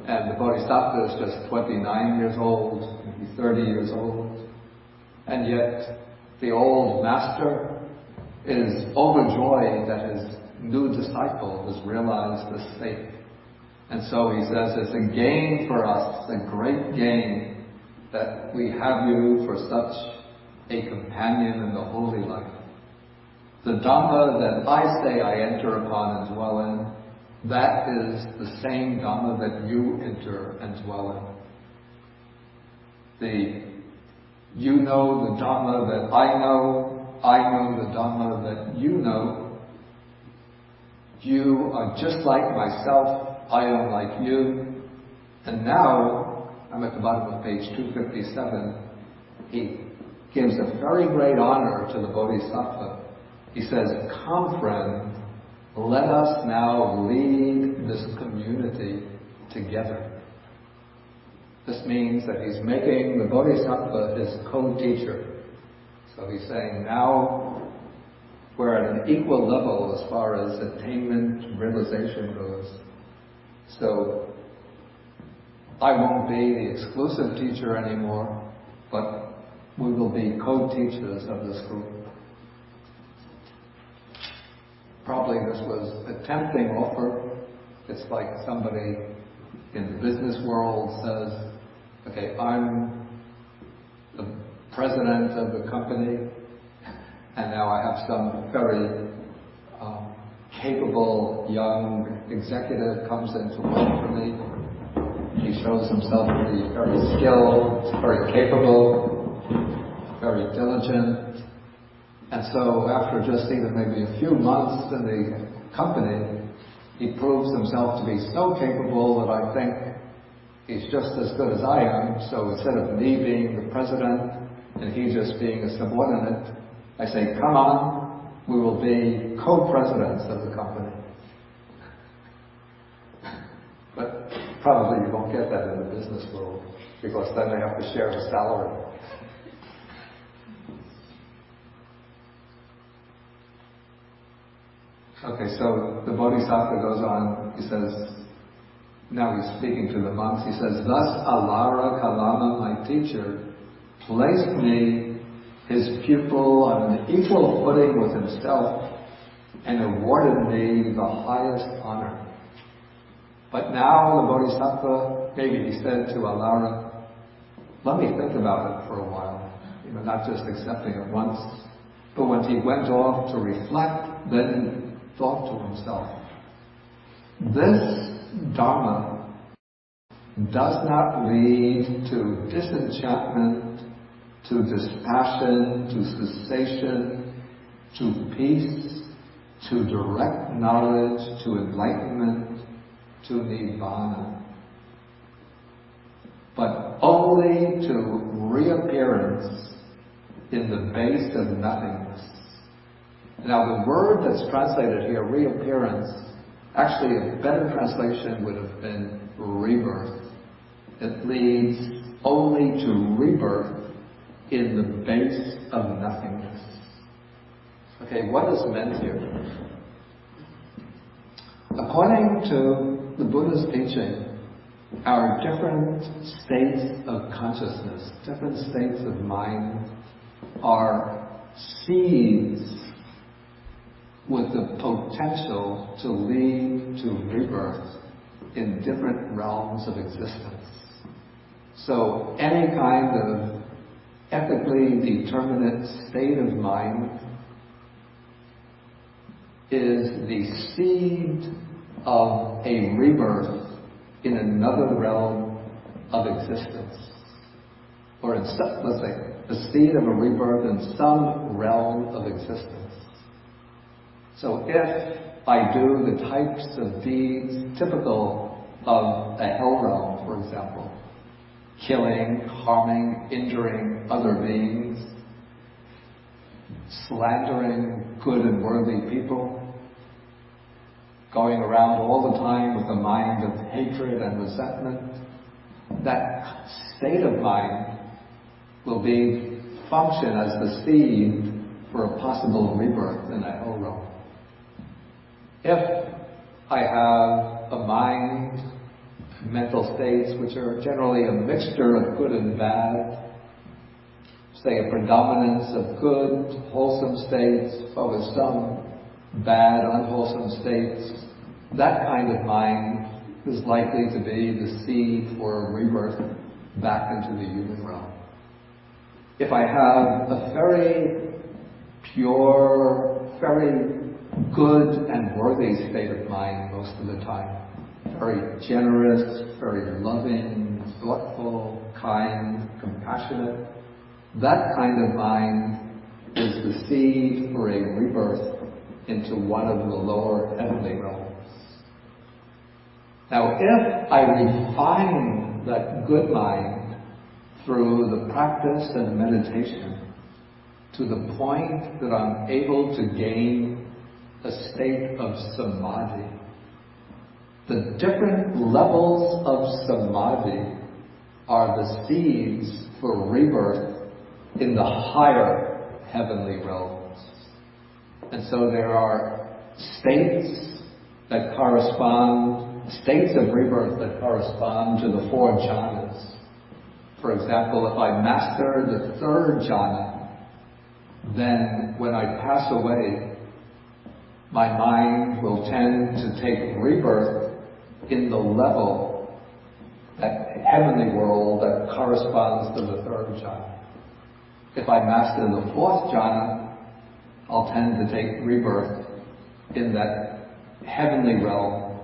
And the Bodhisattva is just 29 years old, maybe 30 years old. And yet, the old master is overjoyed that his new disciple has realized the state. And so he says, it's a gain for us, a great gain, that we have you for such a companion in the holy life. The Dhamma that I say I enter upon and dwell in, that is the same Dhamma that you enter and dwell in. You know the Dhamma that I know the Dhamma that you know. You are just like myself, I am like you. And now, I'm at the bottom of page 257, he gives a very great honor to the Bodhisattva. He says, "Come, friend, let us now lead this community together." This means that he's making the Bodhisattva his co-teacher. So he's saying, now we're at an equal level as far as attainment, realization goes. So I won't be the exclusive teacher anymore, but we will be co-teachers of this group. Probably this was a tempting offer. It's like somebody in the business world says, okay, I'm the president of the company, and now I have some very capable young executive comes in to work for me. He shows himself to be very skilled, very capable, very diligent. And so after just even maybe a few months in the company, he proves himself to be so capable that I think he's just as good as I am. So instead of me being the president and he just being a subordinate, I say, come on, we will be co-presidents of the company. But probably you won't get that in the business world, because then they have to share the salary. Okay, so the Bodhisattva goes on, he says, now he's speaking to the monks, he says, thus Alara Kalama, my teacher, placed me, his pupil, on an equal footing with himself and awarded me the highest honor. But now the Bodhisattva, maybe he said to Alara, let me think about it for a while, not just accepting it once. But when he went off to reflect, then he thought to himself, this Dhamma does not lead to disenchantment, to dispassion, to cessation, to peace, to direct knowledge, to enlightenment, to nibbana, but only to reappearance in the base of nothingness. Now the word that's translated here, reappearance, actually a better translation would have been rebirth. It leads only to rebirth in the base of nothingness. Okay, what is meant here? According to the Buddha's teaching, our different states of consciousness, different states of mind, are seeds with the potential to lead to rebirth in different realms of existence. So any kind of ethically determinate state of mind is the seed of a rebirth in another realm of existence. Or in some, let's say, the seed of a rebirth in some realm of existence. So if I do the types of deeds typical of a hell realm, for example, killing, harming, injuring other beings, slandering good and worthy people, going around all the time with a mind of hatred and resentment, that state of mind will function as the seed for a possible rebirth in a hell realm. If I have a mind, mental states which are generally a mixture of good and bad, say a predominance of good, wholesome states over some bad, unwholesome states, that kind of mind is likely to be the seed for a rebirth back into the human realm. If I have a very pure, very good and worthy state of mind most of the time. Very generous, very loving, thoughtful, kind, compassionate. That kind of mind is the seed for a rebirth into one of the lower heavenly realms. Now, if I refine that good mind through the practice and meditation to the point that I'm able to gain a state of samadhi, the different levels of samadhi are the seeds for rebirth in the higher heavenly realms. And so there are states that correspond, states of rebirth that correspond to the 4 jhanas. For example, if I master the 3rd jhana, then when I pass away, my mind will tend to take rebirth in the level, that heavenly world that corresponds to the 3rd jhana. If I master the 4th jhana, I'll tend to take rebirth in that heavenly realm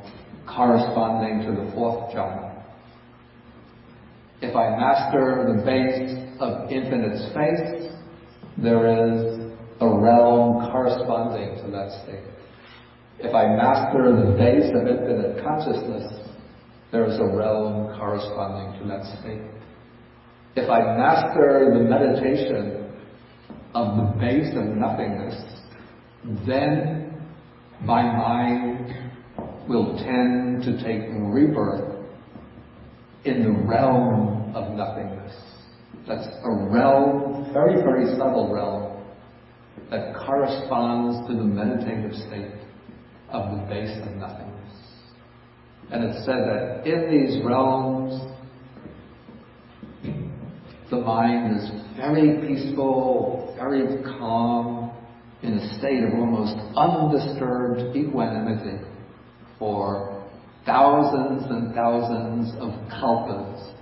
corresponding to the 4th jhana. If I master the base of infinite space, there is a realm corresponding to that state. If I master the base of infinite consciousness, there is a realm corresponding to that state. If I master the meditation of the base of nothingness, then my mind will tend to take rebirth in the realm of nothingness. That's a realm, very, very subtle realm, that corresponds to the meditative state of the base of nothingness. And it's said that in these realms, the mind is very peaceful, very calm, in a state of almost undisturbed equanimity for thousands and thousands of kalpas.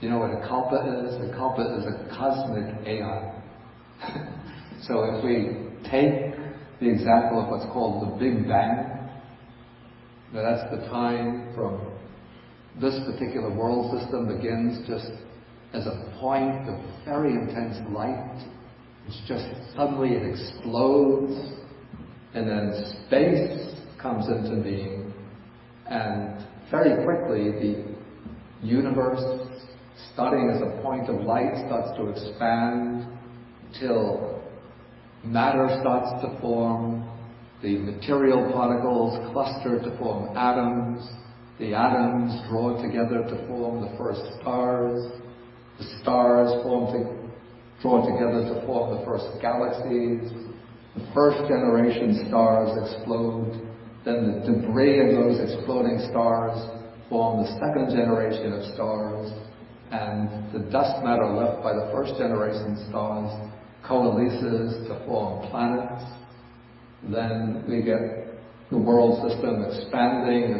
You know what a kalpa is? A kalpa is a cosmic aeon. So if we take the example of what's called the Big Bang, that's the time from this particular world system begins just as a point of very intense light. It's just suddenly it explodes, and then space comes into being, and very quickly the universe, starting as a point of light, starts to expand till matter starts to form, the material particles cluster to form atoms, the atoms draw together to form the first stars, the stars draw together to form the first galaxies, the first generation stars explode, then the debris of those exploding stars form the second generation of stars, and the dust matter left by the first generation stars coalesces to form planets. Then we get the world system expanding.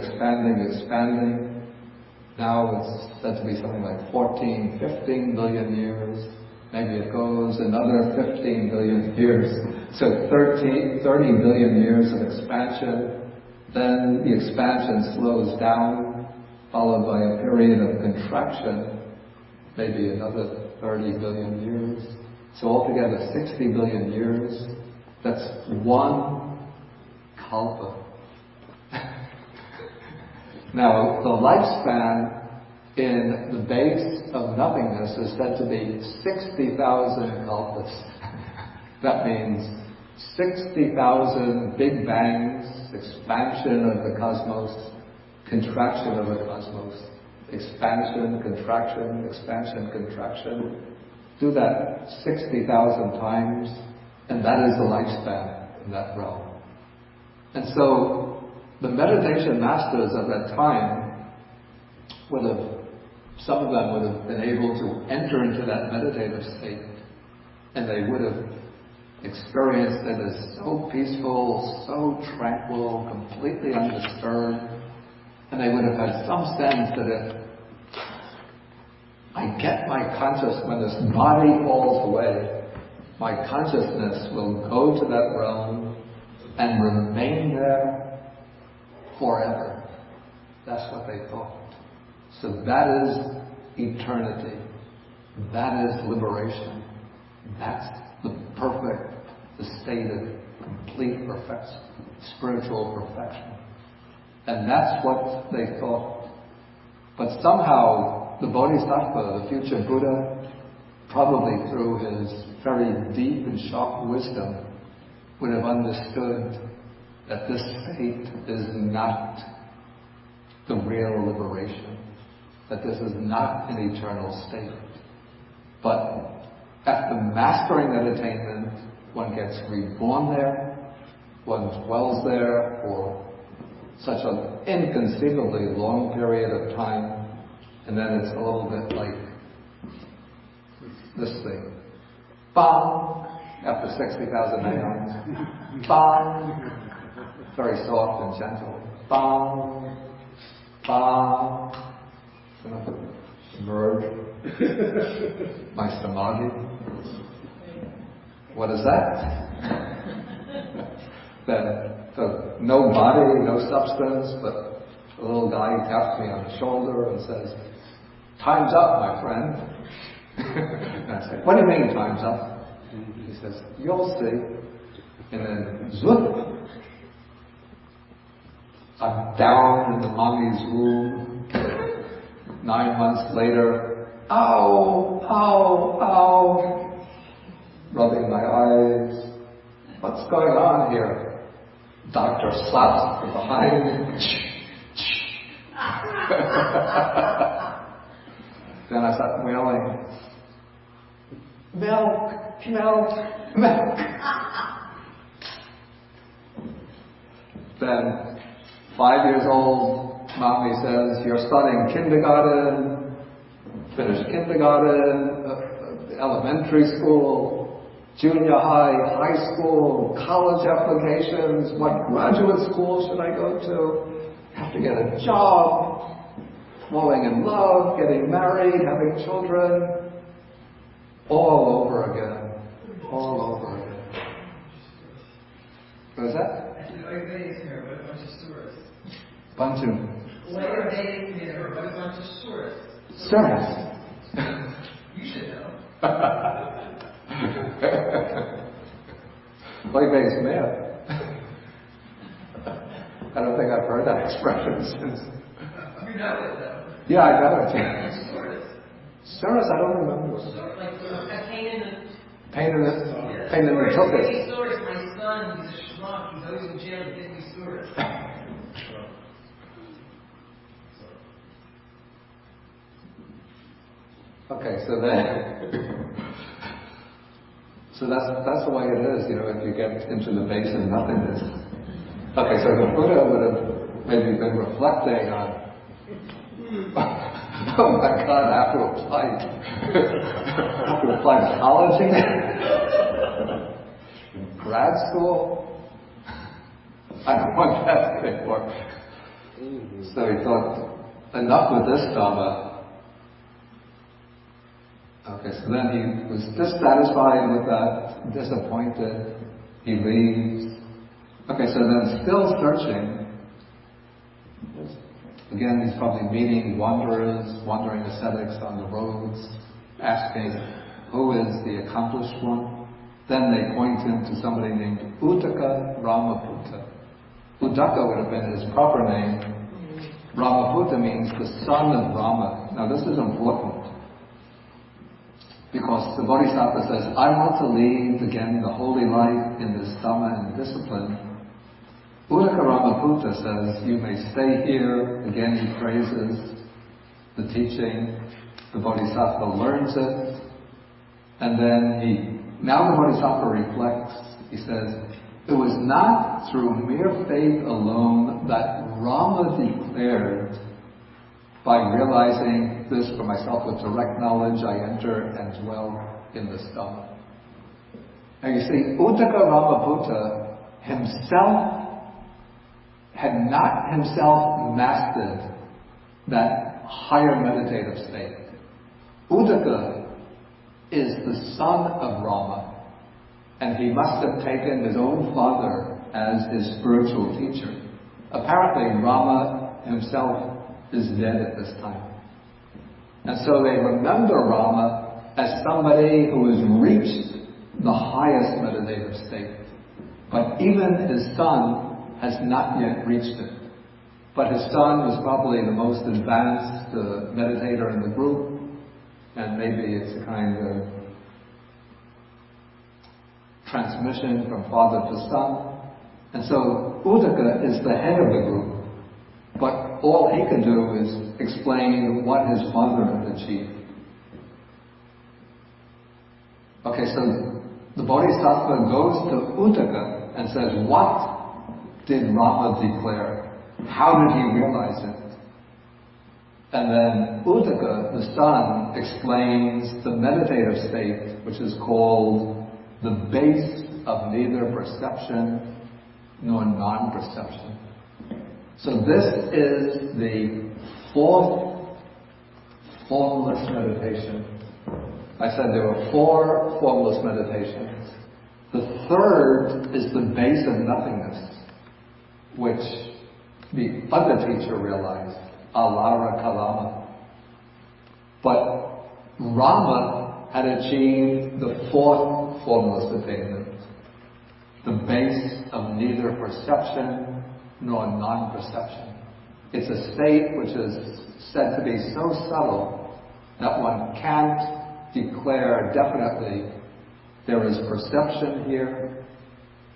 Now it's said to be something like 14, 15 billion years. Maybe it goes another 15 billion years. So 30 billion years of expansion. Then the expansion slows down, followed by a period of contraction, maybe another 30 billion years. So altogether 60 billion years. That's one kalpa. Now, the lifespan in the base of nothingness is said to be 60,000 kalpas. That means 60,000 big bangs, expansion of the cosmos, contraction of the cosmos, expansion, contraction, expansion, contraction. Do that 60,000 times, and that is the lifespan in that realm. And so, the meditation masters at that time some of them would have been able to enter into that meditative state, and they would have experienced it as so peaceful, so tranquil, completely undisturbed, and they would have had some sense that if I get my consciousness, when this body falls away, my consciousness will go to that realm and remain there forever. That's what they thought. So that is eternity. That is liberation. That's the perfect, the state of complete perfection, spiritual perfection. And that's what they thought. But somehow the Bodhisattva, the future Buddha, probably through his very deep and sharp wisdom, would have understood that this state is not the real liberation, that this is not an eternal state. But after mastering that attainment, one gets reborn there, one dwells there for such an inconceivably long period of time, and then it's a little bit like this thing. Bang! After 60,000 aeons. Bang! Very soft and gentle. Bang! Bang! Emerge. My samadhi. What is that? So no body, no substance, but a little guy taps me on the shoulder and says, "Time's up, my friend." And I say, "What do you mean time's up?" He says, "You'll see." And then, zoop! I'm down in the mommy's womb. 9 months later, ow, ow, ow, rubbing my eyes. What's going on here? Doctor slaps from behind. Then I start wailing, "Milk, milk, milk." Then 5 years old, mommy says, "You're starting kindergarten," finished kindergarten, elementary school, junior high, high school, college applications, what graduate school should I go to? Have to get a job, falling in love, getting married, having children, all over again. All over again. What is that? I said, Ayurvedic here, but a bunch of tourists. Bantu. Ayurvedic here, but a bunch of tourists. Service. You should know. Play-based man. I don't think I've heard that expression since. You know it though. Yeah, I know it. It's tourists. Service, I don't remember. Like a pain in the... Pain in the Tourists, tuchus. Disney tourists. My son, he's a schmuck. He's always in jail at Disney tourists. Okay, so that's the way it is, you know, if you get into the base of nothingness. Okay, so the Buddha would have maybe been reflecting on, oh my God, I have to apply to college again? Grad school? I don't want that anymore. So he thought, enough with this Dhamma. Okay, so then he was dissatisfied with that, disappointed, he leaves. Okay, so then still searching, again he's probably meeting wanderers, wandering ascetics on the roads, asking, who is the accomplished one? Then they point him to somebody named Uddaka Ramaputta. Uddaka would have been his proper name. Ramaputta means the son of Rama. Now this is important, because the Bodhisattva says, I want to lead again the holy life in this Dhamma and discipline. Uddaka Ramaputta says, you may stay here. Again he praises the teaching. The Bodhisattva learns it. And then now the Bodhisattva reflects. He says, it was not through mere faith alone that Rama declared, by realizing this for myself with direct knowledge, I enter and dwell in this Dhamma. Now you see, Uddaka Ramaputta himself had not himself mastered that higher meditative state. Uddaka is the son of Rama, and he must have taken his own father as his spiritual teacher. Apparently, Rama himself is dead at this time. And so they remember Rama as somebody who has reached the highest meditative state. But even his son has not yet reached it. But his son was probably the most advanced meditator in the group, and maybe it's a kind of transmission from father to son. And so Uddaka is the head of the group, but all he can do is explain what his father had achieved. Okay, so the Bodhisattva goes to Uddaka and says, what did Rama declare? How did he realize it? And then Uddaka, the son, explains the meditative state, which is called the base of neither perception nor non-perception. So this is the fourth formless meditation. I said there were 4 formless meditations. The third is the base of nothingness, which the other teacher realized, Alara Kalama. But Rama had achieved the 4th formless attainment, the base of neither perception nor non-perception. It's a state which is said to be so subtle that one can't declare definitely there is perception here,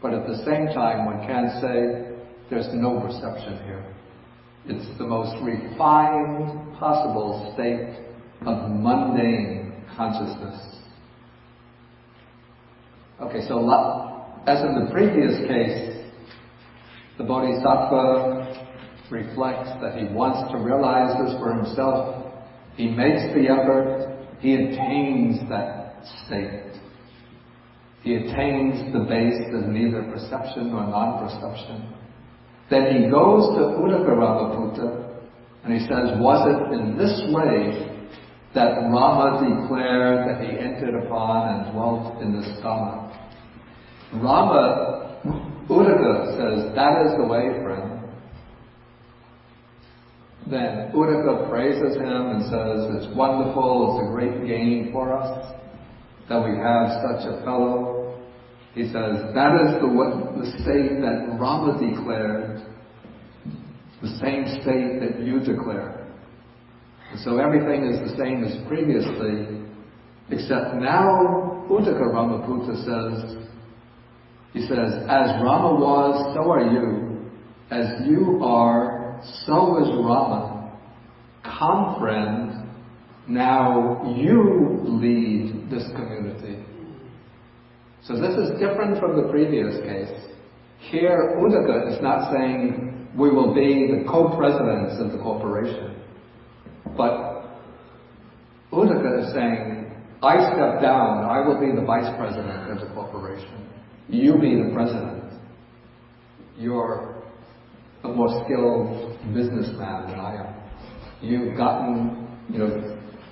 but at the same time one can't say there's no perception here. It's the most refined possible state of mundane consciousness. Okay, so as in the previous case, the Bodhisattva reflects that he wants to realize this for himself. He makes the effort. He attains that state. He attains the base of neither perception nor non-perception. Then he goes to Uddaka Ramaputta and he says, was it in this way that Rama declared that he entered upon and dwelt in this Dhamma? Uddaka says, that is the way, friend. Then Uddaka praises him and says, it's wonderful, it's a great gain for us that we have such a fellow. He says, that is the state that Rama declared, the same state that you declare. And so everything is the same as previously, except now Uddaka Ramaputta says, he says, as Rama was, so are you. As you are, so is Rama. Come, friend, now you lead this community. So this is different from the previous case. Here, Uddaka is not saying we will be the co-presidents of the corporation. But Uddaka is saying, I step down, I will be the vice president of the corporation. You be the president. You're a more skilled businessman than I am. You've gotten,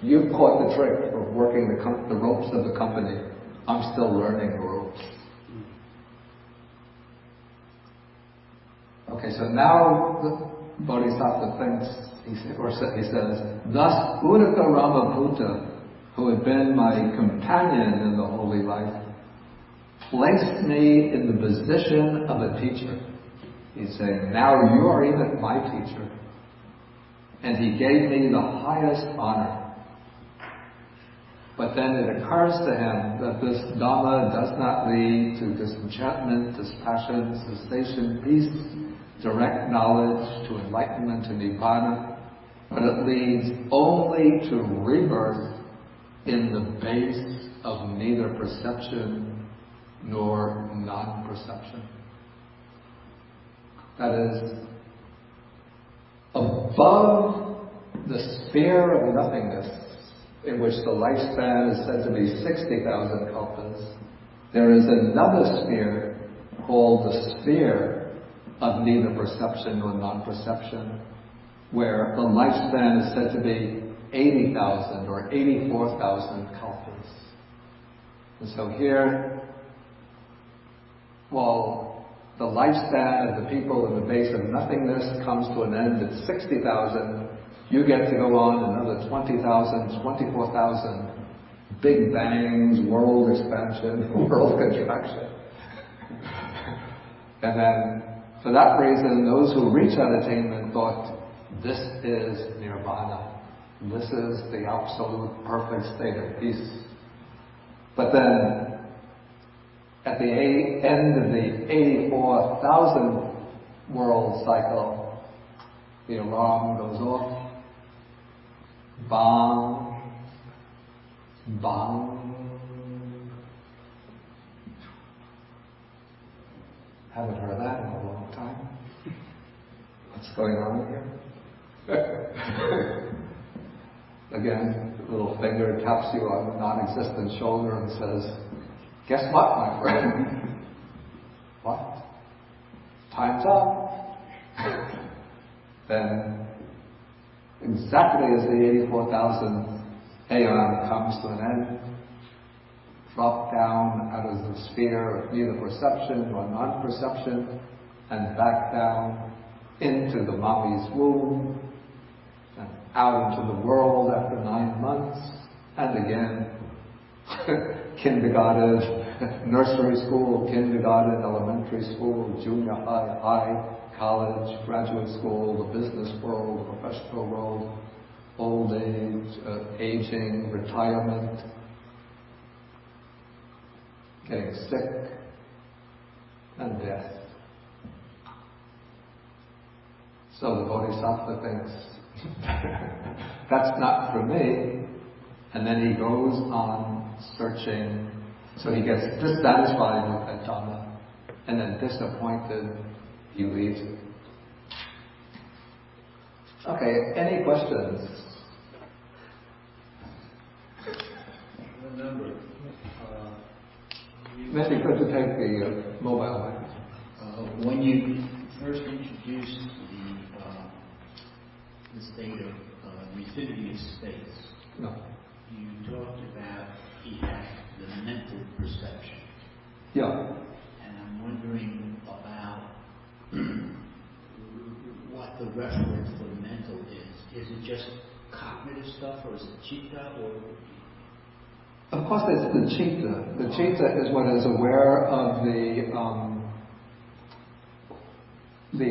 you've caught the trick of working the ropes of the company. I'm still learning the ropes. Okay, so now the Bodhisattva thinks, he says, thus Uddaka Ramaputta, who had been my companion in the holy life, placed me in the position of a teacher. He's saying, now you are even my teacher. And he gave me the highest honor. But then it occurs to him that this Dhamma does not lead to disenchantment, dispassion, cessation, peace, direct knowledge, to enlightenment, to Nibbana, but it leads only to rebirth in the base of neither perception nor non-perception. That is, above the sphere of nothingness, in which the lifespan is said to be 60,000 kalpas, there is another sphere called the sphere of neither perception nor non-perception, where the lifespan is said to be 80,000 or 84,000 kalpas. And so here, well, the lifespan of the people in the base of nothingness comes to an end at 60,000, you get to go on another 20,000, 24,000, big bangs, world expansion, world contraction. And then, for that reason, those who reach that attainment thought, this is nirvana. This is the absolute perfect state of peace. But then, at the end of the 84,000 world cycle, the alarm goes off. Bang, bang. Haven't heard that in a long time. What's going on here? Again, the little finger taps you on the non-existent shoulder and says, guess what, my friend? What? Time's up. Then, exactly as the 84,000 aeon comes to an end, drop down out of the sphere of neither perception nor non-perception, and back down into the mommy's womb, and out into the world after 9 months, and again, kindergarten, nursery school, kindergarten, elementary school, junior high, college, graduate school, the business world, the professional world, old age, aging, retirement, getting sick, and death. So the Bodhisattva thinks, that's not for me. And then he goes on searching. So he gets dissatisfied with that Dhamma. And then disappointed, he leaves it. Okay, any questions? Remember, Maybe could you take the mobile mic? when you first introduced the state of infinity of states, No. you talked about he had the mental perception. Yeah. And I'm wondering about what the reference for mental is. Is it just cognitive stuff, or is it chitta, or? Of course, it's the citta. The citta is what is aware of the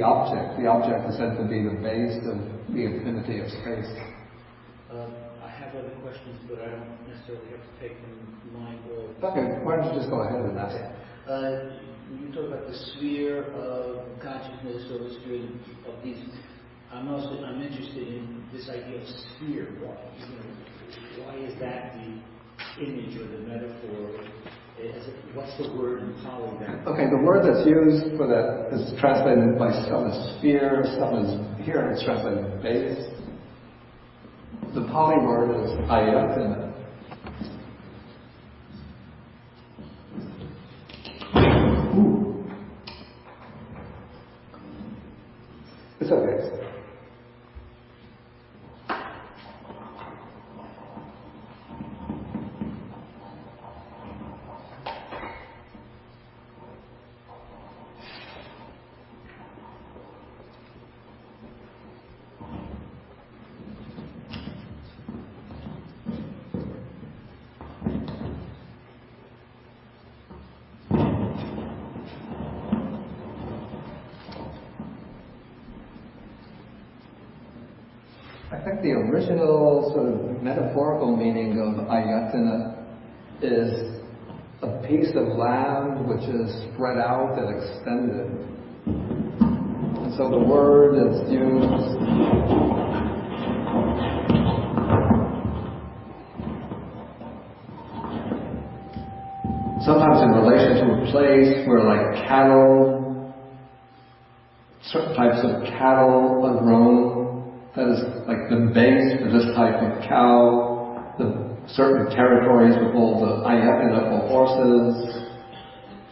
object. The object is said to be the base of the infinity of space. I have other questions, but I don't necessarily have to take them line or. Okay, why don't you just go ahead and ask? You talk about the sphere of consciousness, or the sphere of these. I'm interested in this idea of sphere. Why is that the image or the metaphor? What's the word in Pali there? Okay, the word that's used for that is translated by some as sphere, some as here it's translated base. The Pali word is ayatana. Ooh. It's okay. I think the original sort of metaphorical meaning of ayatana is a piece of land which is spread out and extended. And so the word is used sometimes in relation to a place where, like cattle, certain types of cattle are grown. That is like the base for this type of cow, the certain territories with all the ayatana for horses.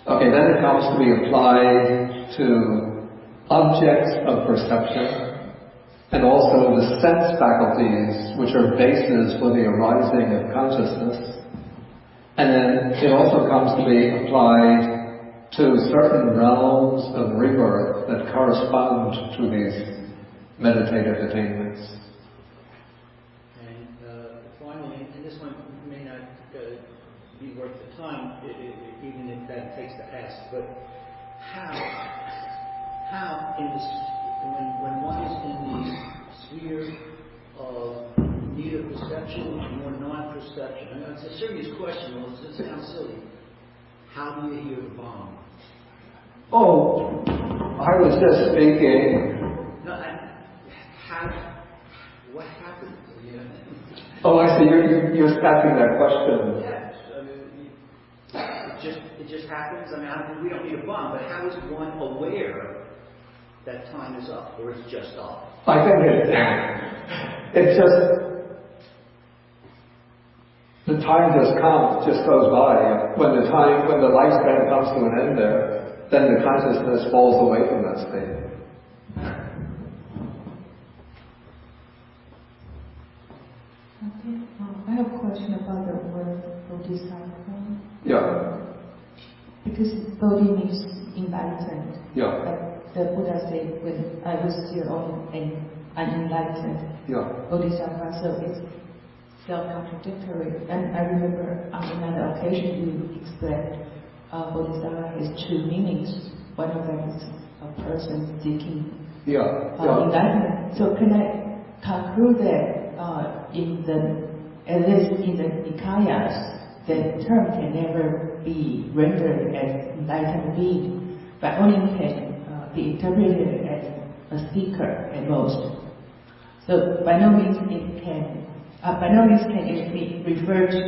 Okay, then it comes to be applied to objects of perception and also the sense faculties, which are bases for the arising of consciousness. And then it also comes to be applied to certain realms of rebirth that correspond to these meditative attainments. And finally, and this one may not be worth the time, even if that takes the ask, but how in this, when one is in the sphere of neither perception nor non-perception, I know it's a serious question, well, it sounds silly. How do you hear the bomb? Oh, I was just speaking. No, what happens? Yeah. Oh, I see. You're asking that question. Yes. I mean, it just happens. I mean, we don't need a bomb, but how is one aware that time is up, or it's just off? I think it's just the time just goes by. When the lifespan comes to an end there, then the consciousness falls away from that state. Okay. I have a question about the word bodhisattva. Yeah. Because bodhi means enlightened. Yeah. But the Buddha said when I was still unenlightened. Yeah. Bodhisattva, so it's self-contradictory. And I remember on another occasion you explained bodhisattva has two meanings. One of them is a person seeking enlightenment. So can I conclude that at least in the Nikayas, that term can never be rendered as enlightened being, but only can be interpreted as a seeker at most. So by no means can it be referred to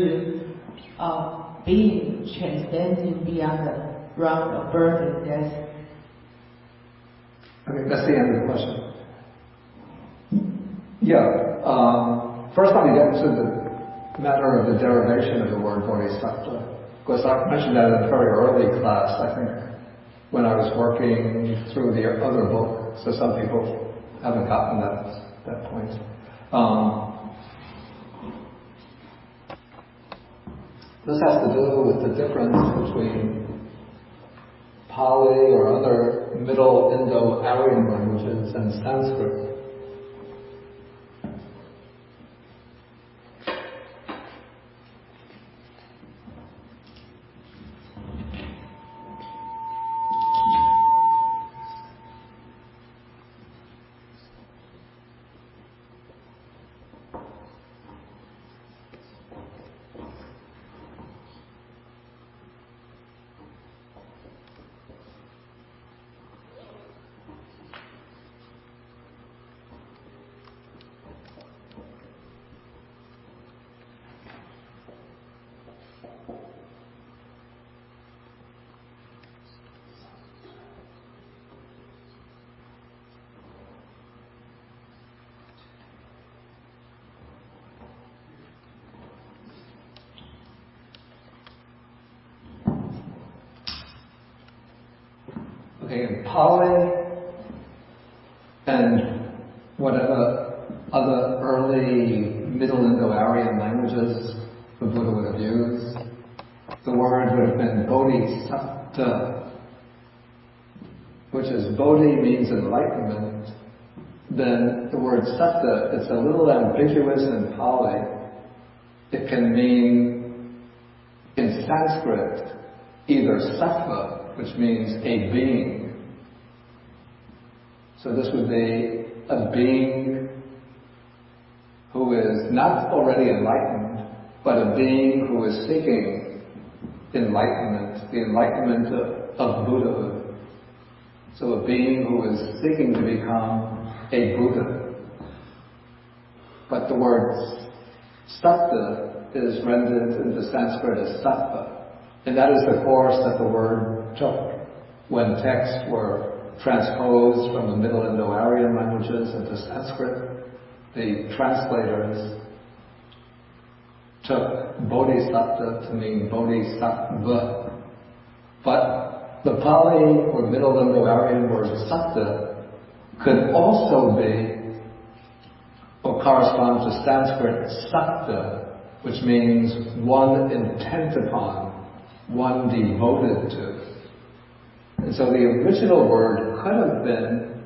being transcending beyond the round of birth and death. Okay, that's the end of the question. Yeah. First, let me get into the matter of the derivation of the word bodhisattva. Because I mentioned that in a very early class, I think, when I was working through the other book. So some people haven't gotten that point. This has to do with the difference between Pali or other Middle Indo-Aryan languages and Sanskrit. Okay, in Pali and whatever other early Middle Indo-Aryan languages the Buddha would have used, the word would have been bodhisattva, which is bodhi means enlightenment. Then the word sattva, it's a little ambiguous in Pali. It can mean, in Sanskrit, either sattva, which means a being. So this would be a being who is not already enlightened, but a being who is seeking enlightenment, the enlightenment of Buddhahood. So a being who is seeking to become a Buddha. But the word sattva is rendered into Sanskrit as sattva. And that is the course that the word took when texts were transposed from the Middle Indo-Aryan languages into Sanskrit. The translators took bodhisattva to mean bodhisattva. But the Pali or Middle Indo-Aryan word sattva could also be or correspond to Sanskrit sattva, which means one intent upon, one devoted to. And so the original word could have been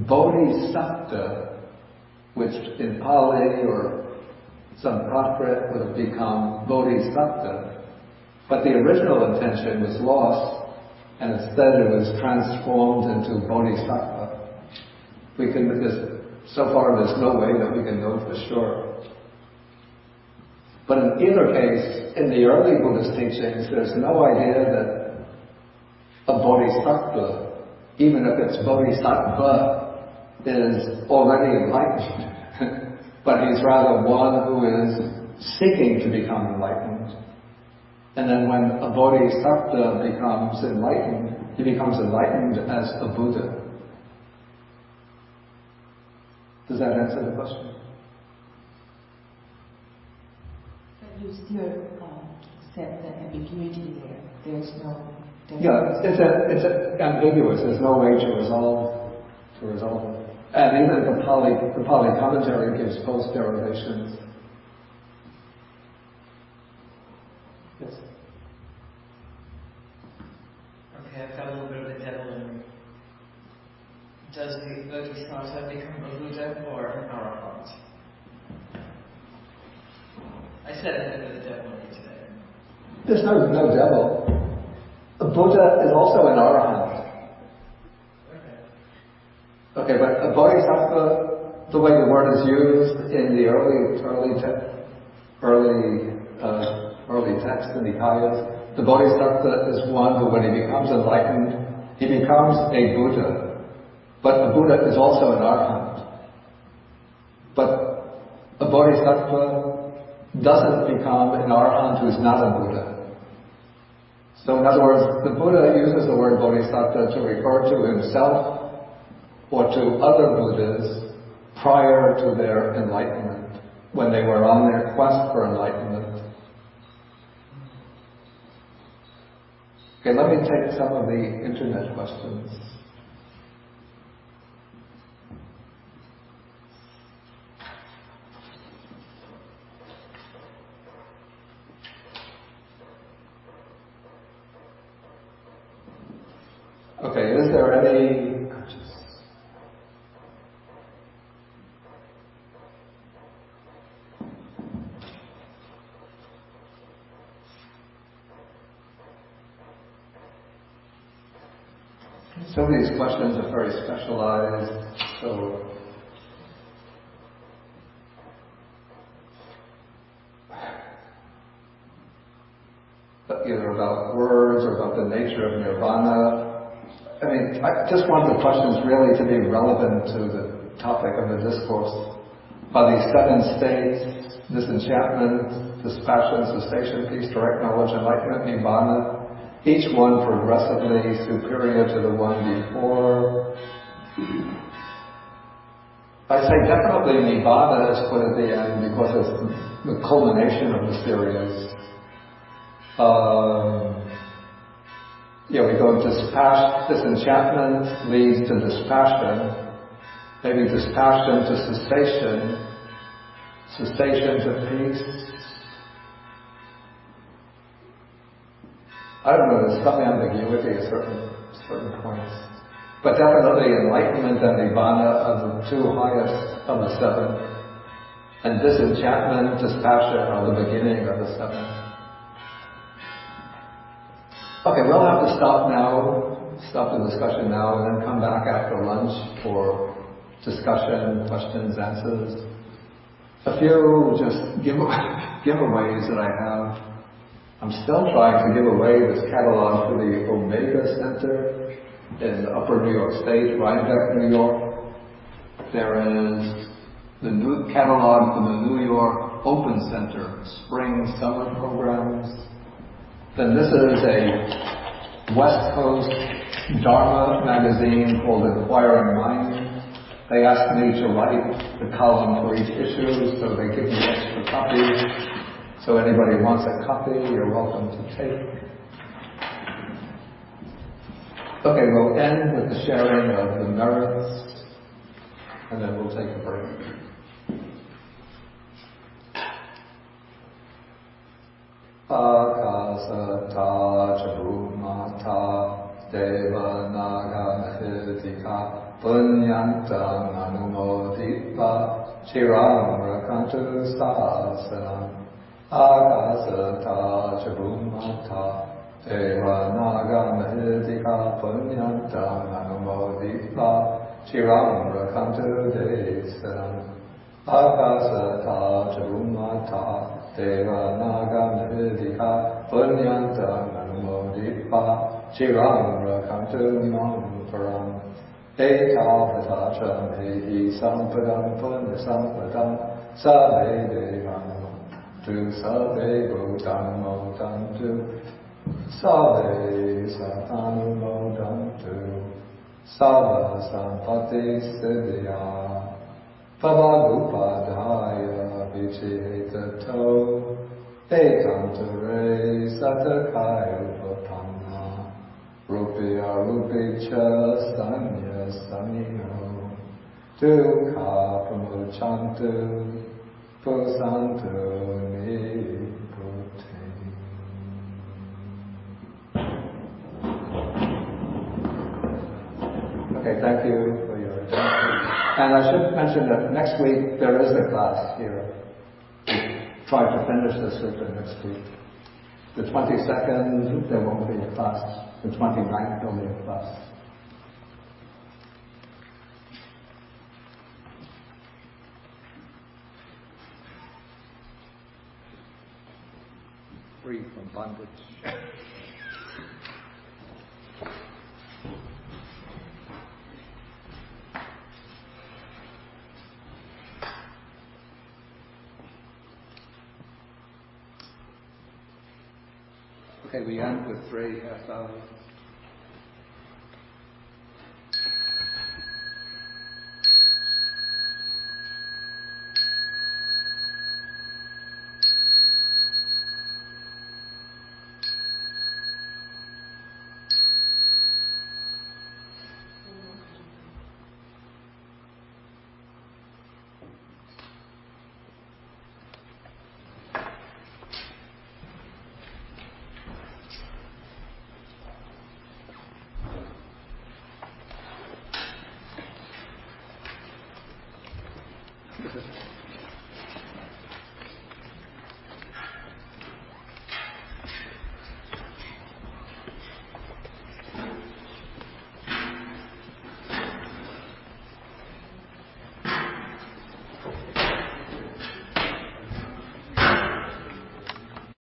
bodhisattva, which in Pali or Sanskrit would have become bodhisattva. But the original intention was lost, and instead it was transformed into bodhisattva. So far there's no way that we can know for sure. But in either case, in the early Buddhist teachings, there's no idea that a bodhisattva, even if it's bodhisattva, is already enlightened. But he's rather one who is seeking to become enlightened. And then when a bodhisattva becomes enlightened, he becomes enlightened as a Buddha. Does that answer the question? But you still said the ambiguity there. There's no. Yeah, it's ambiguous. There's no way to resolve it. And even the Pali commentary gives post derivations. Yes. Okay, I've got a little bit of the devil in me. Does the Bodhisattva become a Buddha or an Arahant? I said a bit of the devil in me today. There's no devil. A Buddha is also an Arahant. Okay, but a bodhisattva, the way the word is used in the early texts in the Nikayas, the bodhisattva is one who, when he becomes enlightened, he becomes a Buddha. But a Buddha is also an Arahant. But a bodhisattva doesn't become an Arahant who's not a Buddha. So in other words, the Buddha uses the word bodhisattva to refer to himself or to other Buddhas prior to their enlightenment, when they were on their quest for enlightenment. Okay, let me take some of the internet questions. Okay, is there any some of these questions are very specialized, so either about words or about the nature of nirvana. I mean, I just want the questions really to be relevant to the topic of the discourse. Are these 7 states, disenchantment, dispassion, cessation, peace, direct knowledge, enlightenment, nibbana, each one progressively superior to the one before? I say definitely nibbana is put at the end because it's the culmination of the series. We go disenchantment leads to dispassion, maybe dispassion to cessation, cessation to peace. I don't know, there's some ambiguity at certain points. But definitely enlightenment and nibbana are the 2 highest of the 7. And disenchantment, dispassion are the beginning of the 7. Okay, we'll have to stop the discussion now, and then come back after lunch for discussion, questions, answers. A few just giveaways that I have. I'm still trying to give away this catalog for the Omega Center in Upper New York State, Rhinebeck, New York. There is the new catalog for the New York Open Center, spring, summer programs. Then this is a West Coast Dharma magazine called Inquiring Mind. They asked me to write the column for each issue, so they give me extra copies. So anybody wants a copy, you're welcome to take. Okay, we'll end with the sharing of the merits, and then we'll take a break. Akasata chabhumata Deva Naga Mahidika Punyantang Anumoditva Chiram Rakantu Sasanam Akasata Chabumata Deva Naga Mahidika Punyantang Anumoditva Chiram Rakantu Desanam Akasata Chabumata Deva Naga Mahidika Punyantang Anumoditva Chiram Rakantu Manparam Ekavatacha Mehi Sampadam Punya Sampadam Sabe Devanam Tu Sabe Bhutam Modantu Sabe Satanu Modantu Sava Sampati Siddhya Pavagupadhaya Vichihitato Ekantare Satakaya Upapanna Rupya Rupicha Sanya Sanino Dukha Pramuchantu Pusantu Nibhuti. Okay, thank you for your attention. And I should mention that next week there is a class here. Try to finish the sutta next week. The 22nd, there won't be a class. The 29th, there'll be a class. Free from bondage. Okay, we end with 3 half hours.